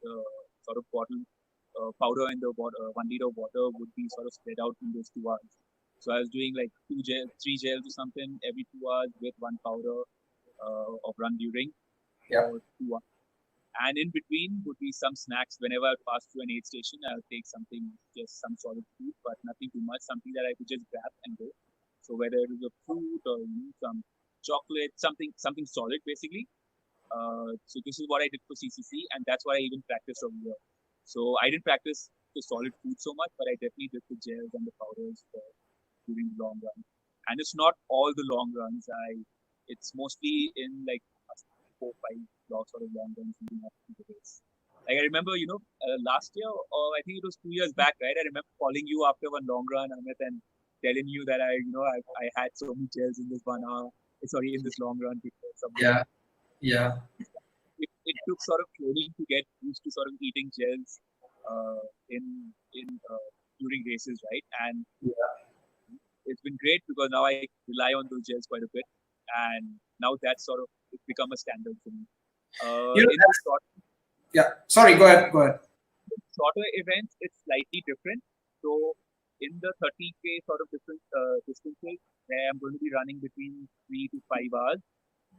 the sort of bottle powder and the water, 1 liter of water would be sort of spread out in those 2 hours. So I was doing like 3 gels or something every 2 hours with one powder of run during for 2 hours. And in between would be some snacks. Whenever I pass through an aid station, I would take something, just some solid food, but nothing too much, something that I could just grab and go. So whether it was a fruit or some chocolate, something solid basically. So this is what I did for CCC, and that's what I even practiced over here. So I didn't practice the solid food so much, but I definitely did the gels and the powders during the long run. And it's not all the long runs. It's mostly in like 4-5 blocks sort of long runs leading up to the race. Like I remember, last year, or I think it was 2 years back, right? I remember calling you after one long run, Amit, and telling you that I had so many gels in this 1 hour. Sorry, in this long run. Yeah. It took sort of training to get used to sort of eating gels in during races, right? And it's been great because now I rely on those gels quite a bit, and now that's sort of it's become a standard for me. Sorry, go ahead. Shorter events, it's slightly different. So in the 30K sort of different distances, where I'm going to be running between 3 to 5 hours,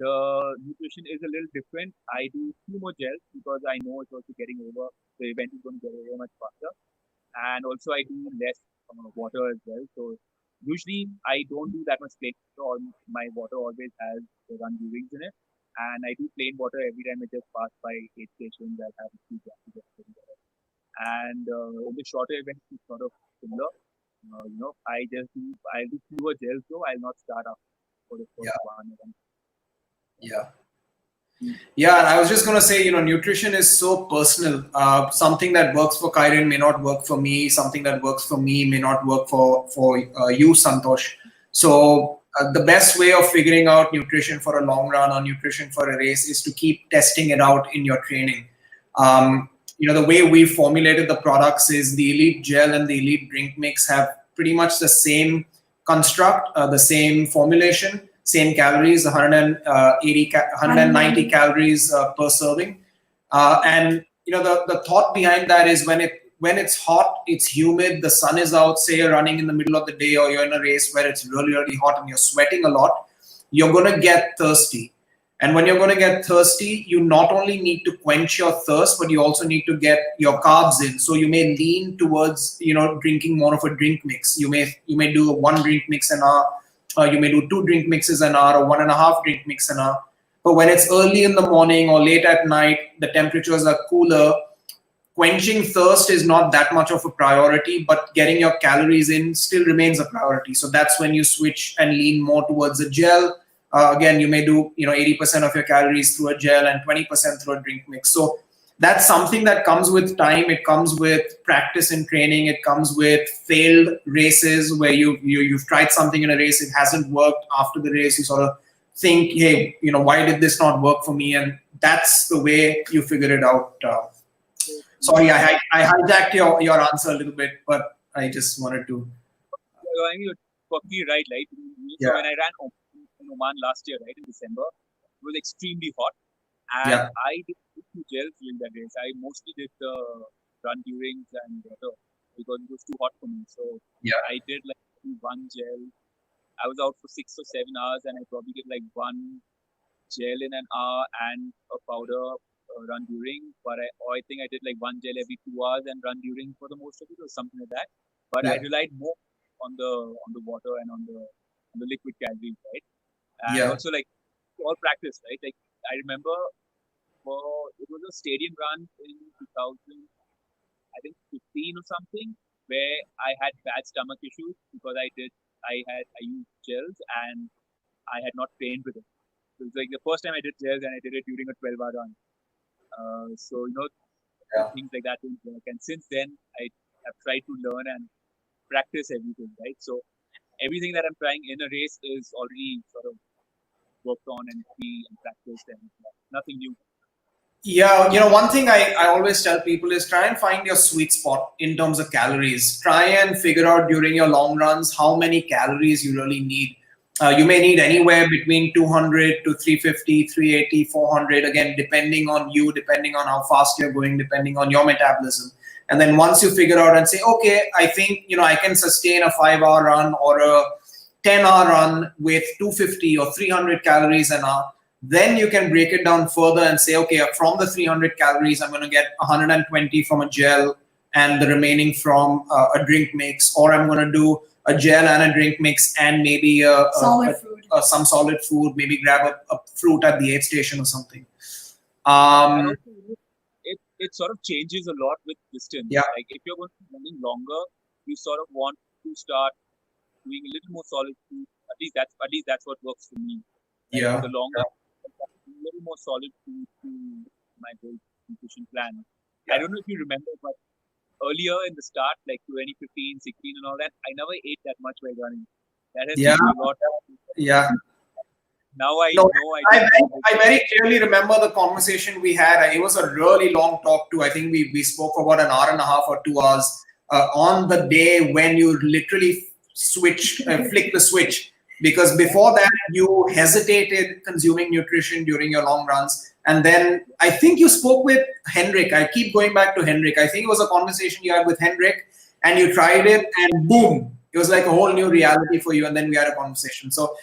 the nutrition is a little different. I do 2 more gels because I know it's also getting over. The event is going to get over much faster, and also I do less water as well. So usually I don't do that much plain water. My water always has the run durings in it, and I do plain water every time I just pass by aid stations. I'll have a few glasses of plain water. And in the shorter events, it's sort of similar. I'll do fewer gels though. I'll not start up for the first one event. Yeah, and I was just going to say, nutrition is so personal. Something that works for Kiren may not work for me. Something that works for me may not work for you, Santosh. So the best way of figuring out nutrition for a long run or nutrition for a race is to keep testing it out in your training. The way we formulated the products is the Elite Gel and the Elite Drink Mix have pretty much the same construct, the same formulation, same calories, 190 calories per serving. And the thought behind that is when it's hot, it's humid, the sun is out, say you're running in the middle of the day or you're in a race where it's really, really hot and you're sweating a lot, you're going to get thirsty. And when you're going to get thirsty, you not only need to quench your thirst, but you also need to get your carbs in. So you may lean towards, drinking more of a drink mix. You may do 1 drink mix an hour. You may do 2 drink mixes an hour or 1.5 drink mix an hour. But when it's early in the morning or late at night, the temperatures are cooler, quenching thirst is not that much of a priority, but getting your calories in still remains a priority. So that's when you switch and lean more towards a gel. Again, you may do 80% of your calories through a gel and 20% through a drink mix. So that's something that comes with time. It comes with practice and training. It comes with failed races where you've tried something in a race, it hasn't worked. After the race, you sort of think, hey, why did this not work for me? And that's the way you figure it out. Sorry, I hijacked your answer a little bit, but I just wanted to. You're perfectly right, right? So when I ran in Oman last year, right, in December, it was extremely hot. And I did 2 gels during that race. I mostly did the run durings and water because it was too hot for me. So I did like 1 gel. I was out for 6 or 7 hours, and I probably did like 1 gel in an hour and a powder run during. But I think I did like 1 gel every 2 hours and run during for the most of it or something like that. But I relied more on the water and on the liquid calories, right? And also like all practice, right? Like I remember it was a stadium run in 2015 or something, where I had bad stomach issues because I used gels and I had not trained with it. So it was like the first time I did gels and I did it during a 12-hour run. So things like that didn't work. And since then, I I've tried to learn and practice everything, right? So everything that I'm trying in a race is already sort of worked on and practiced, and nothing new. Yeah, one thing I always tell people is try and find your sweet spot in terms of calories. Try and figure out during your long runs how many calories you really need. You may need anywhere between 200 to 350, 380, 400, again, depending on you, depending on how fast you're going, depending on your metabolism. And then once you figure out and say, okay, I think, I can sustain a 5-hour run or a 10-hour run with 250 or 300 calories an hour, then you can break it down further and say, okay, from the 300 calories, I'm going to get 120 from a gel and the remaining from a drink mix, or I'm going to do a gel and a drink mix and maybe some solid food, maybe grab a fruit at the aid station or something. And also, it sort of changes a lot with distance. Yeah. Like if you're going to be running longer, you sort of want to start doing a little more solid food. At least that's what works for me. Like Yeah. the longer, a little more solid food to my whole nutrition plan. Yeah. I don't know if you remember, but earlier in the start, like 2015, 16 and all that, I never ate that much while running. That has changed a lot. Yeah. Now I know I very clearly remember the conversation we had. It was a really long talk too. I think we spoke for about an hour and a half or 2 hours on the day when you literally flick the switch. Because before that, you hesitated consuming nutrition during your long runs. And then I think you spoke with Henrik. I keep going back to Henrik. I think it was a conversation you had with Henrik and you tried it and boom, it was like a whole new reality for you. And then we had a conversation. So,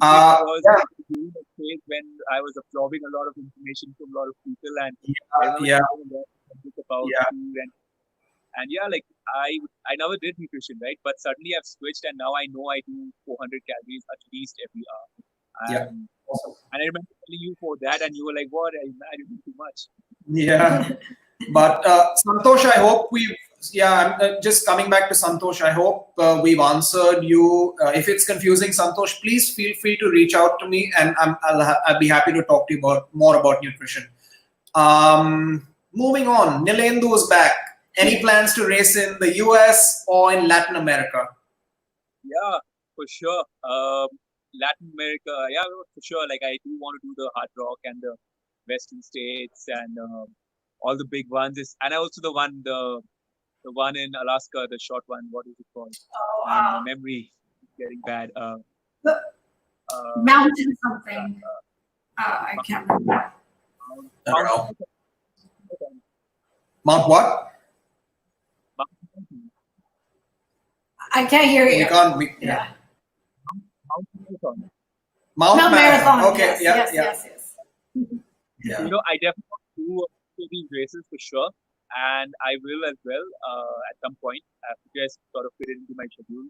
was during the phase when I was absorbing a lot of information from a lot of people and about food and like I never did nutrition, right? But suddenly I've switched and now I know I do 400 calories at least every hour. Awesome. And I remember telling you for that and you were like, what? I didn't do too much. Yeah. But Santosh, I hope I'm just coming back to Santosh. I hope we've answered you. If it's confusing, Santosh, please feel free to reach out to me and I'll be happy to talk to you more about nutrition. Moving on, Nilendu is back. Any plans to race in the US or in Latin America? Yeah, for sure. Latin America, yeah, for sure. Like I do want to do the hard rock and the Western states and all the big ones. And also the one in Alaska, the short one. What is it called? Oh, wow. Memory is getting bad. Mountain something. I can't remember. Mount what? I can't hear you. We can't. Yeah. Mount Marathon. Okay. Yes. Yeah. I definitely want to do these races for sure, and I will as well at some point. I have to just sort of fit it into my schedule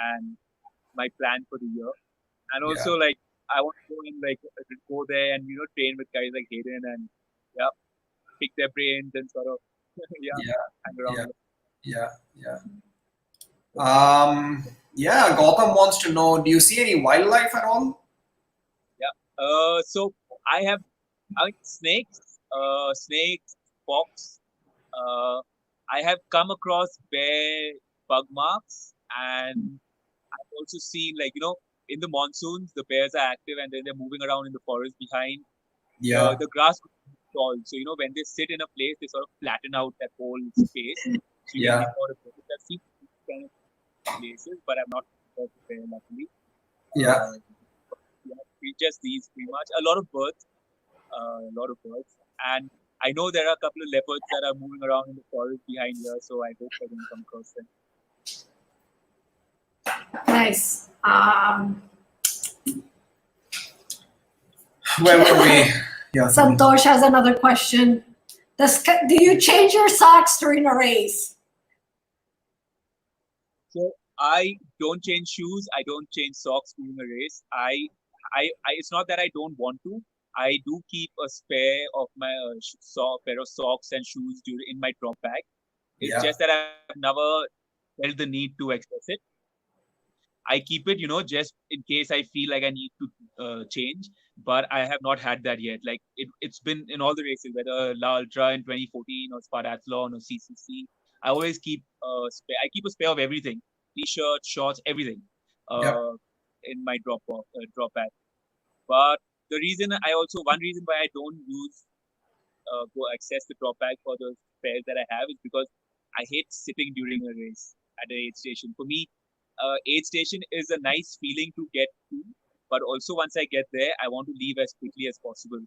and my plan for the year. And also, like, I want to go and go there and train with guys like Hayden and pick their brains and sort of hang around. Gautam wants to know, do you see any wildlife at all? So I have snakes, fox. I have come across bear bug marks, and I've also seen in the monsoons the bears are active and then they're moving around in the forest behind. The grass tall, so when they sit in a place, they sort of flatten out that whole space. So you can sort of I've seen kind of places, but I'm not there luckily. Just these pretty much. A lot of birds, and I know there are a couple of leopards that are moving around in the forest behind here, so I hope I don't come across them. Nice. Where were we? Santosh has another question. Do you change your socks during a race? So I don't change shoes. I don't change socks during a race. It's not that I don't want to. I do keep a spare of my pair of socks and shoes in my drop bag. It's just that I've never felt the need to access it. I keep it, just in case I feel like I need to change. But I have not had that yet. Like it's been in all the races, whether La Ultra in 2014 or Spartathlon or CCC. I always keep spare. I keep a spare of everything: t-shirt, shorts, everything, in my drop bag. But one reason why I don't use go access the drop bag for the spares that I have is because I hate sitting during a race at an aid station. For me, aid station is a nice feeling to get to, but also once I get there, I want to leave as quickly as possible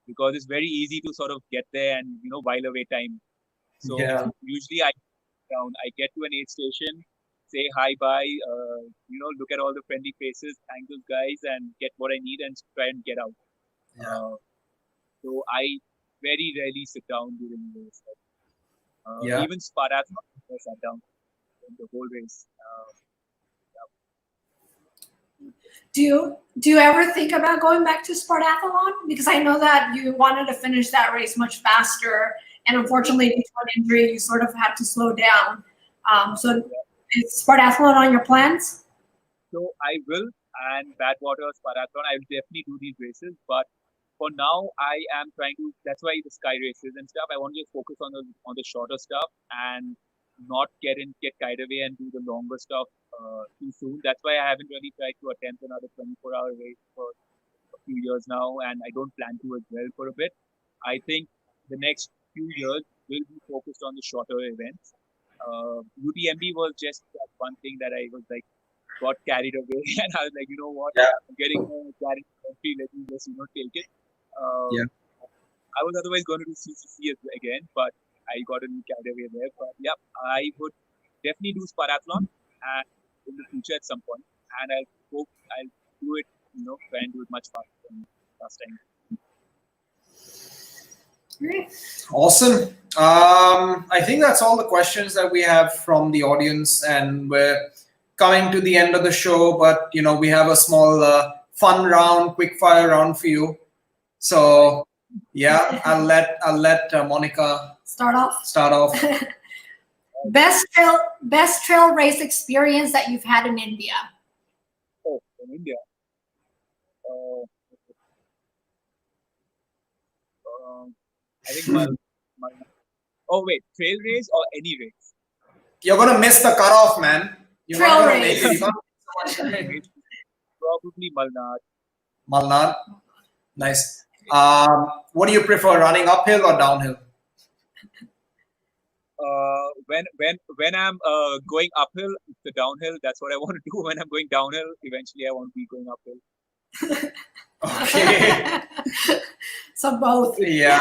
because it's very easy to sort of get there and while away time. So usually I get to an aid station, say hi, bye, look at all the friendly faces, thank those guys, and get what I need and try and get out. So I very rarely sit down during the race. Even Spartathlon, I sat down in the whole race. Do you ever think about going back to Spartathlon? Because I know that you wanted to finish that race much faster, and unfortunately, due to an injury, you sort of had to slow down. So is Spartathlon on your plans? So I will, and Badwater, Spartathlon, I will definitely do these races. But for now, I am trying to. That's why the sky races and stuff. I want to just focus on the shorter stuff and not get carried away and do the longer stuff too soon. That's why I haven't really tried to attempt another 24-hour race for a few years now, and I don't plan to as well for a bit. I think the next few years will be focused on the shorter events. UTMB was just that one thing that I was like got carried away, and I was like, you know what, I'm getting carried away. Let me just take it. I was otherwise going to do CCC again, but I got a little carried away there. But I would definitely do Spartathlon and in the future at some point, and I hope I'll do it, try and do it much faster than last time. Awesome. I think that's all the questions that we have from the audience, and we're coming to the end of the show. But we have a small fun round, quick fire round for you. So I'll let Monica start off. Best trail race experience that you've had in India? Oh, in India. I think oh wait, trail race or any race? You're gonna miss the cutoff, man. You're trail not race. Probably Malnad. Malnad. Nice. What do you prefer, running uphill or downhill? When I'm going uphill, it's the downhill. That's what I want to do. When I'm going downhill, eventually I want to be going uphill. Okay. So both. Yeah.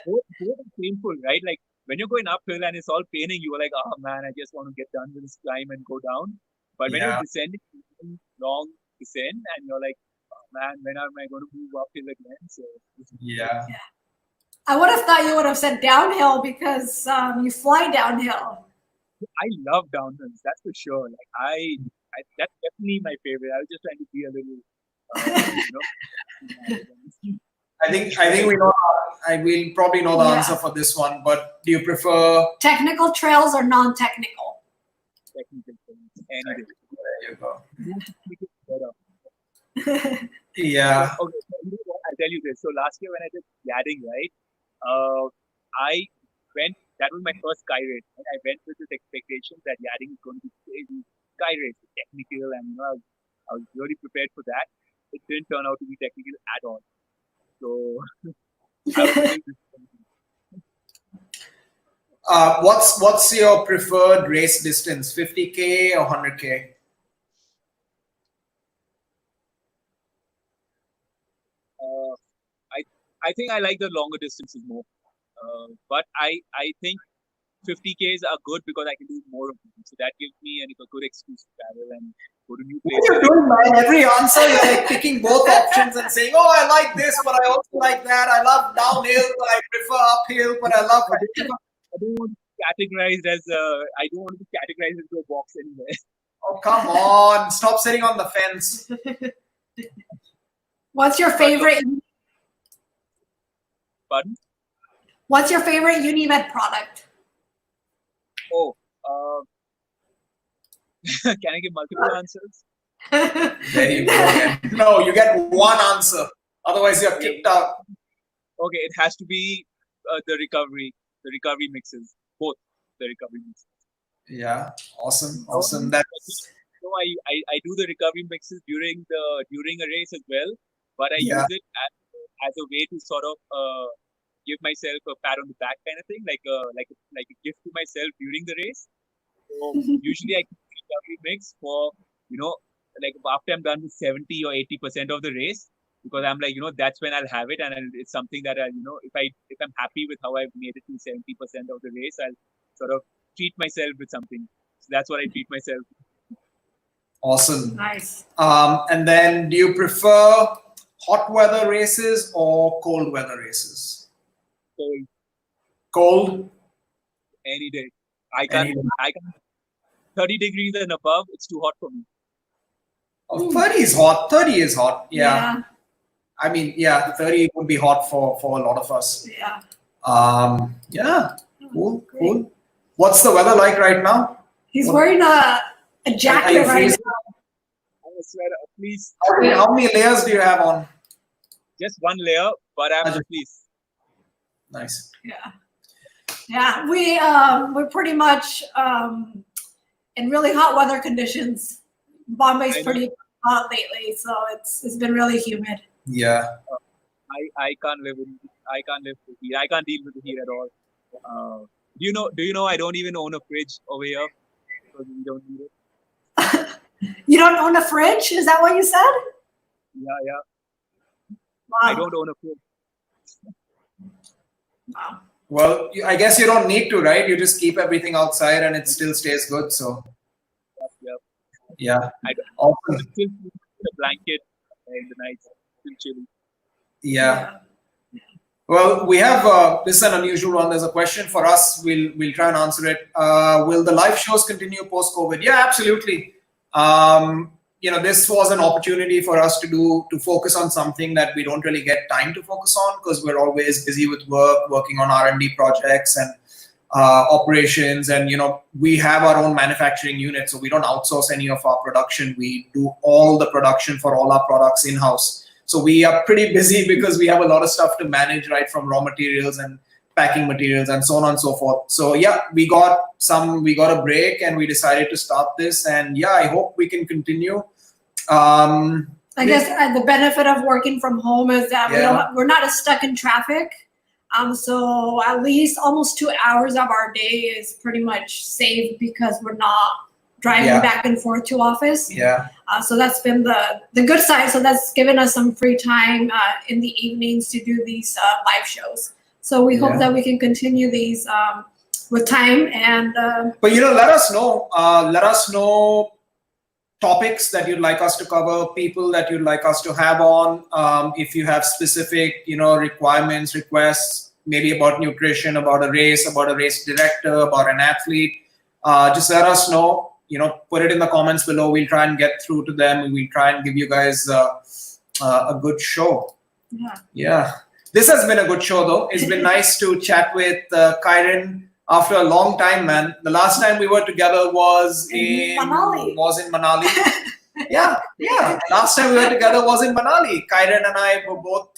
Both are painful, right? Like when you're going uphill and it's all paining, you are like, oh man, I just want to get done with this climb and go down. But when you're descending, long descent, and you're like, oh man, when am I going to move uphill again? So I would have thought you would have said downhill because you fly downhill. I love downhills, that's for sure. Like that's definitely my favorite. I was just trying to be a little, I think we know. I will probably know the answer for this one. But do you prefer technical trails or non-technical? Technical trails. Any day. There you go. Okay, so I'll tell you this. So last year when I did Yadding, right? That was my first sky race. And I went with this expectation that Yadding is going to be crazy sky race, technical, and I was really prepared for that. It didn't turn out to be technical at all. So what's your preferred race distance, 50K or 100K? I think I like the longer distances more, but I think 50Ks are good because I can do more of them. So that gives me a good excuse to travel and go to new places. What are you doing, man? Every answer, you're like picking both options and saying, oh, I like this, but I also like that. I love downhill, but I prefer uphill, but I love... I don't want to be categorized as I don't want to be categorized into a box anywhere. Oh, come on. Stop sitting on the fence. What's your favorite... Pardon? What's your favorite Unived product? Oh, can I give multiple answers? There you go. No, you get one answer. Otherwise, you're kicked out. Okay, it has to be the recovery mixes, both. the recovery mixes. Yeah, awesome. So, That's so I do the recovery mixes during a race as well, but I yeah, use it as a way to sort of give myself a pat on the back kind of thing, like a gift to myself during the race. So usually I keep the recovery mix for, you know, like after I'm done with 70 or 80% of the race, because I'm like, that's when I'll have it, and it's something that if I'm happy with how I've made it to 70% of the race, I'll sort of treat myself with something. So that's what I treat myself. awesome. Nice. And then, do you prefer hot weather races or cold weather races? Cold Cold. any day. I can't. 30 degrees and above, it's too hot for me. Oh, 30 is hot. 30 is hot. Yeah. Yeah. I mean, yeah, 30 would be hot for a lot of us. Yeah. Yeah. Cool. Great. Cool. What's the weather like right now? He's wearing a Are jacket you right freezing? now. I swear, please, How many layers do you have on? just one layer, but please. Nice. Yeah. Yeah. We're pretty much in really hot weather conditions. Bombay's I know. pretty hot lately, so it's been really humid. Yeah. I can't live with the heat. I can't deal with the heat at all. Do you know I don't even own a fridge over here because we don't need it. You don't own a fridge? Is that what you said? Yeah. Wow. I don't own a fridge. Wow. Well, I guess you don't need to, right? You just keep everything outside and it still stays good. So, Yep. yeah. I don't. Awesome. Still sleep with a blanket in the night. Still chilly. Yeah. Well, we have this is an unusual one. There's a question for us. We'll try and answer it. Will the live shows continue post COVID? Yeah, absolutely. This was an opportunity for us to focus on something that we don't really get time to focus on because we're always busy with working on R&D projects and operations, and we have our own manufacturing unit, so we don't outsource any of our production. We do all the production for all our products in-house. So we are pretty busy because we have a lot of stuff to manage, right, from raw materials and packing materials and so on and so forth. So yeah, we got a break and we decided to start this, and yeah, I hope we can continue. I guess the benefit of working from home is that we're not as stuck in traffic. So at least almost 2 hours of our day is pretty much saved because we're not driving back and forth to office. Yeah. So that's been the good side. So that's given us some free time in the evenings to do these live shows. So we hope that we can continue these with time. And but let us know. Let us know topics that you'd like us to cover, people that you'd like us to have on. If you have specific, requirements, requests, maybe about nutrition, about a race director, about an athlete, just let us know. Put it in the comments below. We'll try and get through to them. We'll try and give you guys a good show. Yeah. This has been a good show, though. It's been nice to chat with Kiren after a long time, man. The last time we were together was in Manali. Yeah. Last time we were together was in Manali. Kiren and I were both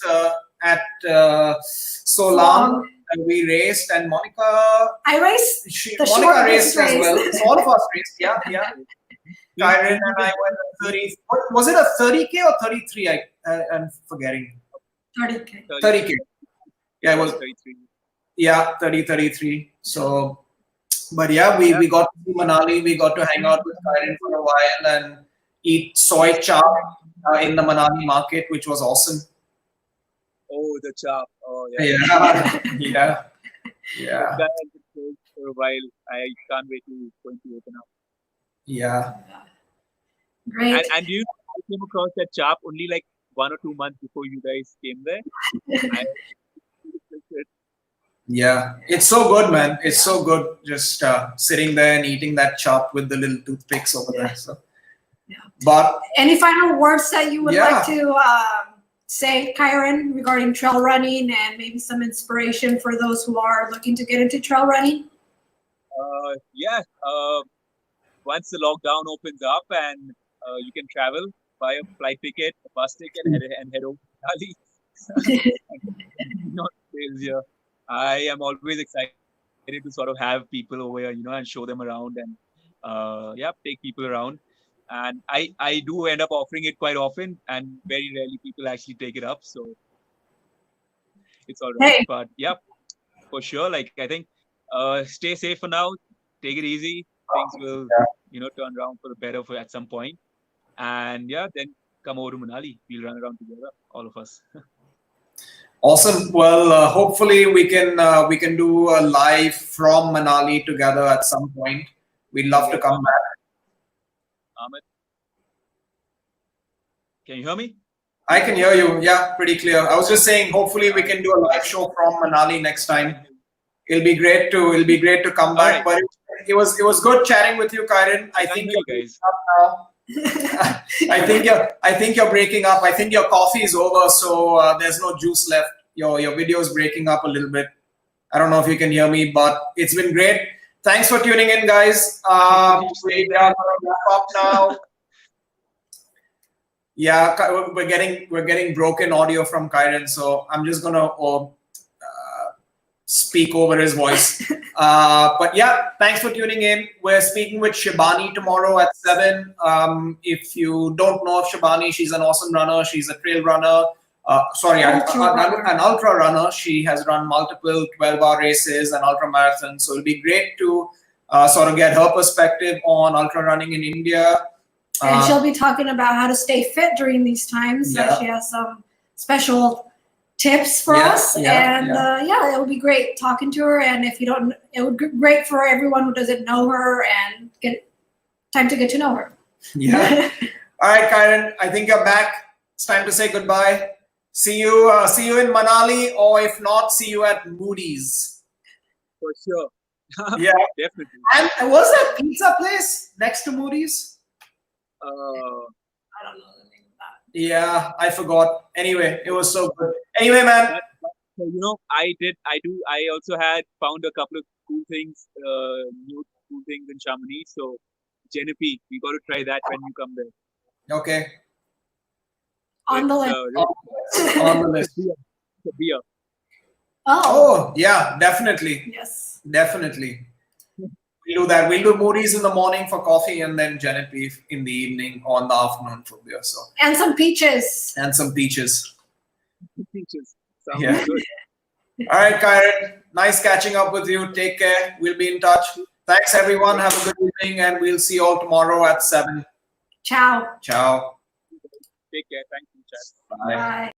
at Solang. And we raced, and Monica. I raced. Monica raced as well. So all of us raced. Yeah. Kiren and I went 30. Was it a 30K or 33? I'm forgetting. 30K. 30K. Yeah, it was 33. Yeah, 33. So, but yeah, we got to Manali. We got to hang out with Kiren for a while and eat soy chap in the Manali market, which was awesome. Oh, the chap. Oh, Yeah. That has been closed for a while. I can't wait to going to open up. Yeah. Great. And I came across that chap only like 1 or 2 months before you guys came there. Yeah, it's so good, man. It's so good just sitting there and eating that chop with the little toothpicks over there. So, but any final words that you would like to say, Kiren, regarding trail running and maybe some inspiration for those who are looking to get into trail running? Once the lockdown opens up and you can travel, buy a flight ticket, a bus ticket, and head over to Manali. Not trails here. I am always excited to sort of have people over here, and show them around and take people around. And I do end up offering it quite often, and very rarely people actually take it up. So it's all right. Hey. But yeah, for sure. Like I think, stay safe for now. Take it easy. Things will turn around for the better at some point. And then come over to Manali. We'll run around together, all of us. Awesome. Well, hopefully we can do a live from Manali together at some point. We'd love to come back. Ahmed, can you hear me? I can hear you. Yeah, pretty clear. I was just saying, hopefully we can do a live show from Manali next time. It'll be great to come back. Right. But it was good chatting with you, Kiren. I think you you're guys. up now. I think you're breaking up. I think your coffee is over, so there's no juice left. Your video is breaking up a little bit. I don't know if you can hear me, but it's been great. Thanks for tuning in, guys. We're gonna wrap up now. Yeah, we're getting broken audio from Kiren, so I'm just gonna speak over his voice. But yeah, thanks for tuning in. We're speaking with Shibani tomorrow at 7. If you don't know of Shibani, she's an awesome runner. She's a trail runner. An ultra runner. She has run multiple 12-hour races and ultra marathons. So it'll be great to sort of get her perspective on ultra running in India. And she'll be talking about how to stay fit during these times. Yeah. So she has some special tips for us. It will be great talking to her. And if you don't, it would be great for everyone who doesn't know her and time to get to know her. Yeah. All right, Kiren, I think you're back. It's time to say goodbye. See you in Manali, or if not, see you at Moody's. For sure. Yeah, definitely. And was that pizza place next to Moody's? I don't know the name of that. Yeah, I forgot. Anyway, it was so good. Anyway, man. I also had found a couple of cool things, new cool things in Chamonix. So, Genepi, we got to try that when you come there. Okay. On the list. On the list. The beer. Oh, yeah, definitely. Yes. Definitely. We'll do that. We'll do Moody's in the morning for coffee and then Genepi in the evening or in the afternoon for beer. So. And some peaches. And some peaches. Peaches. Sounds Yeah. good. All right, Kiren. Nice catching up with you. Take care. We'll be in touch. Thanks, everyone. Have a good evening, and we'll see you all tomorrow at 7. Ciao. Ciao. Take care. Thank you, chat. Bye. Bye.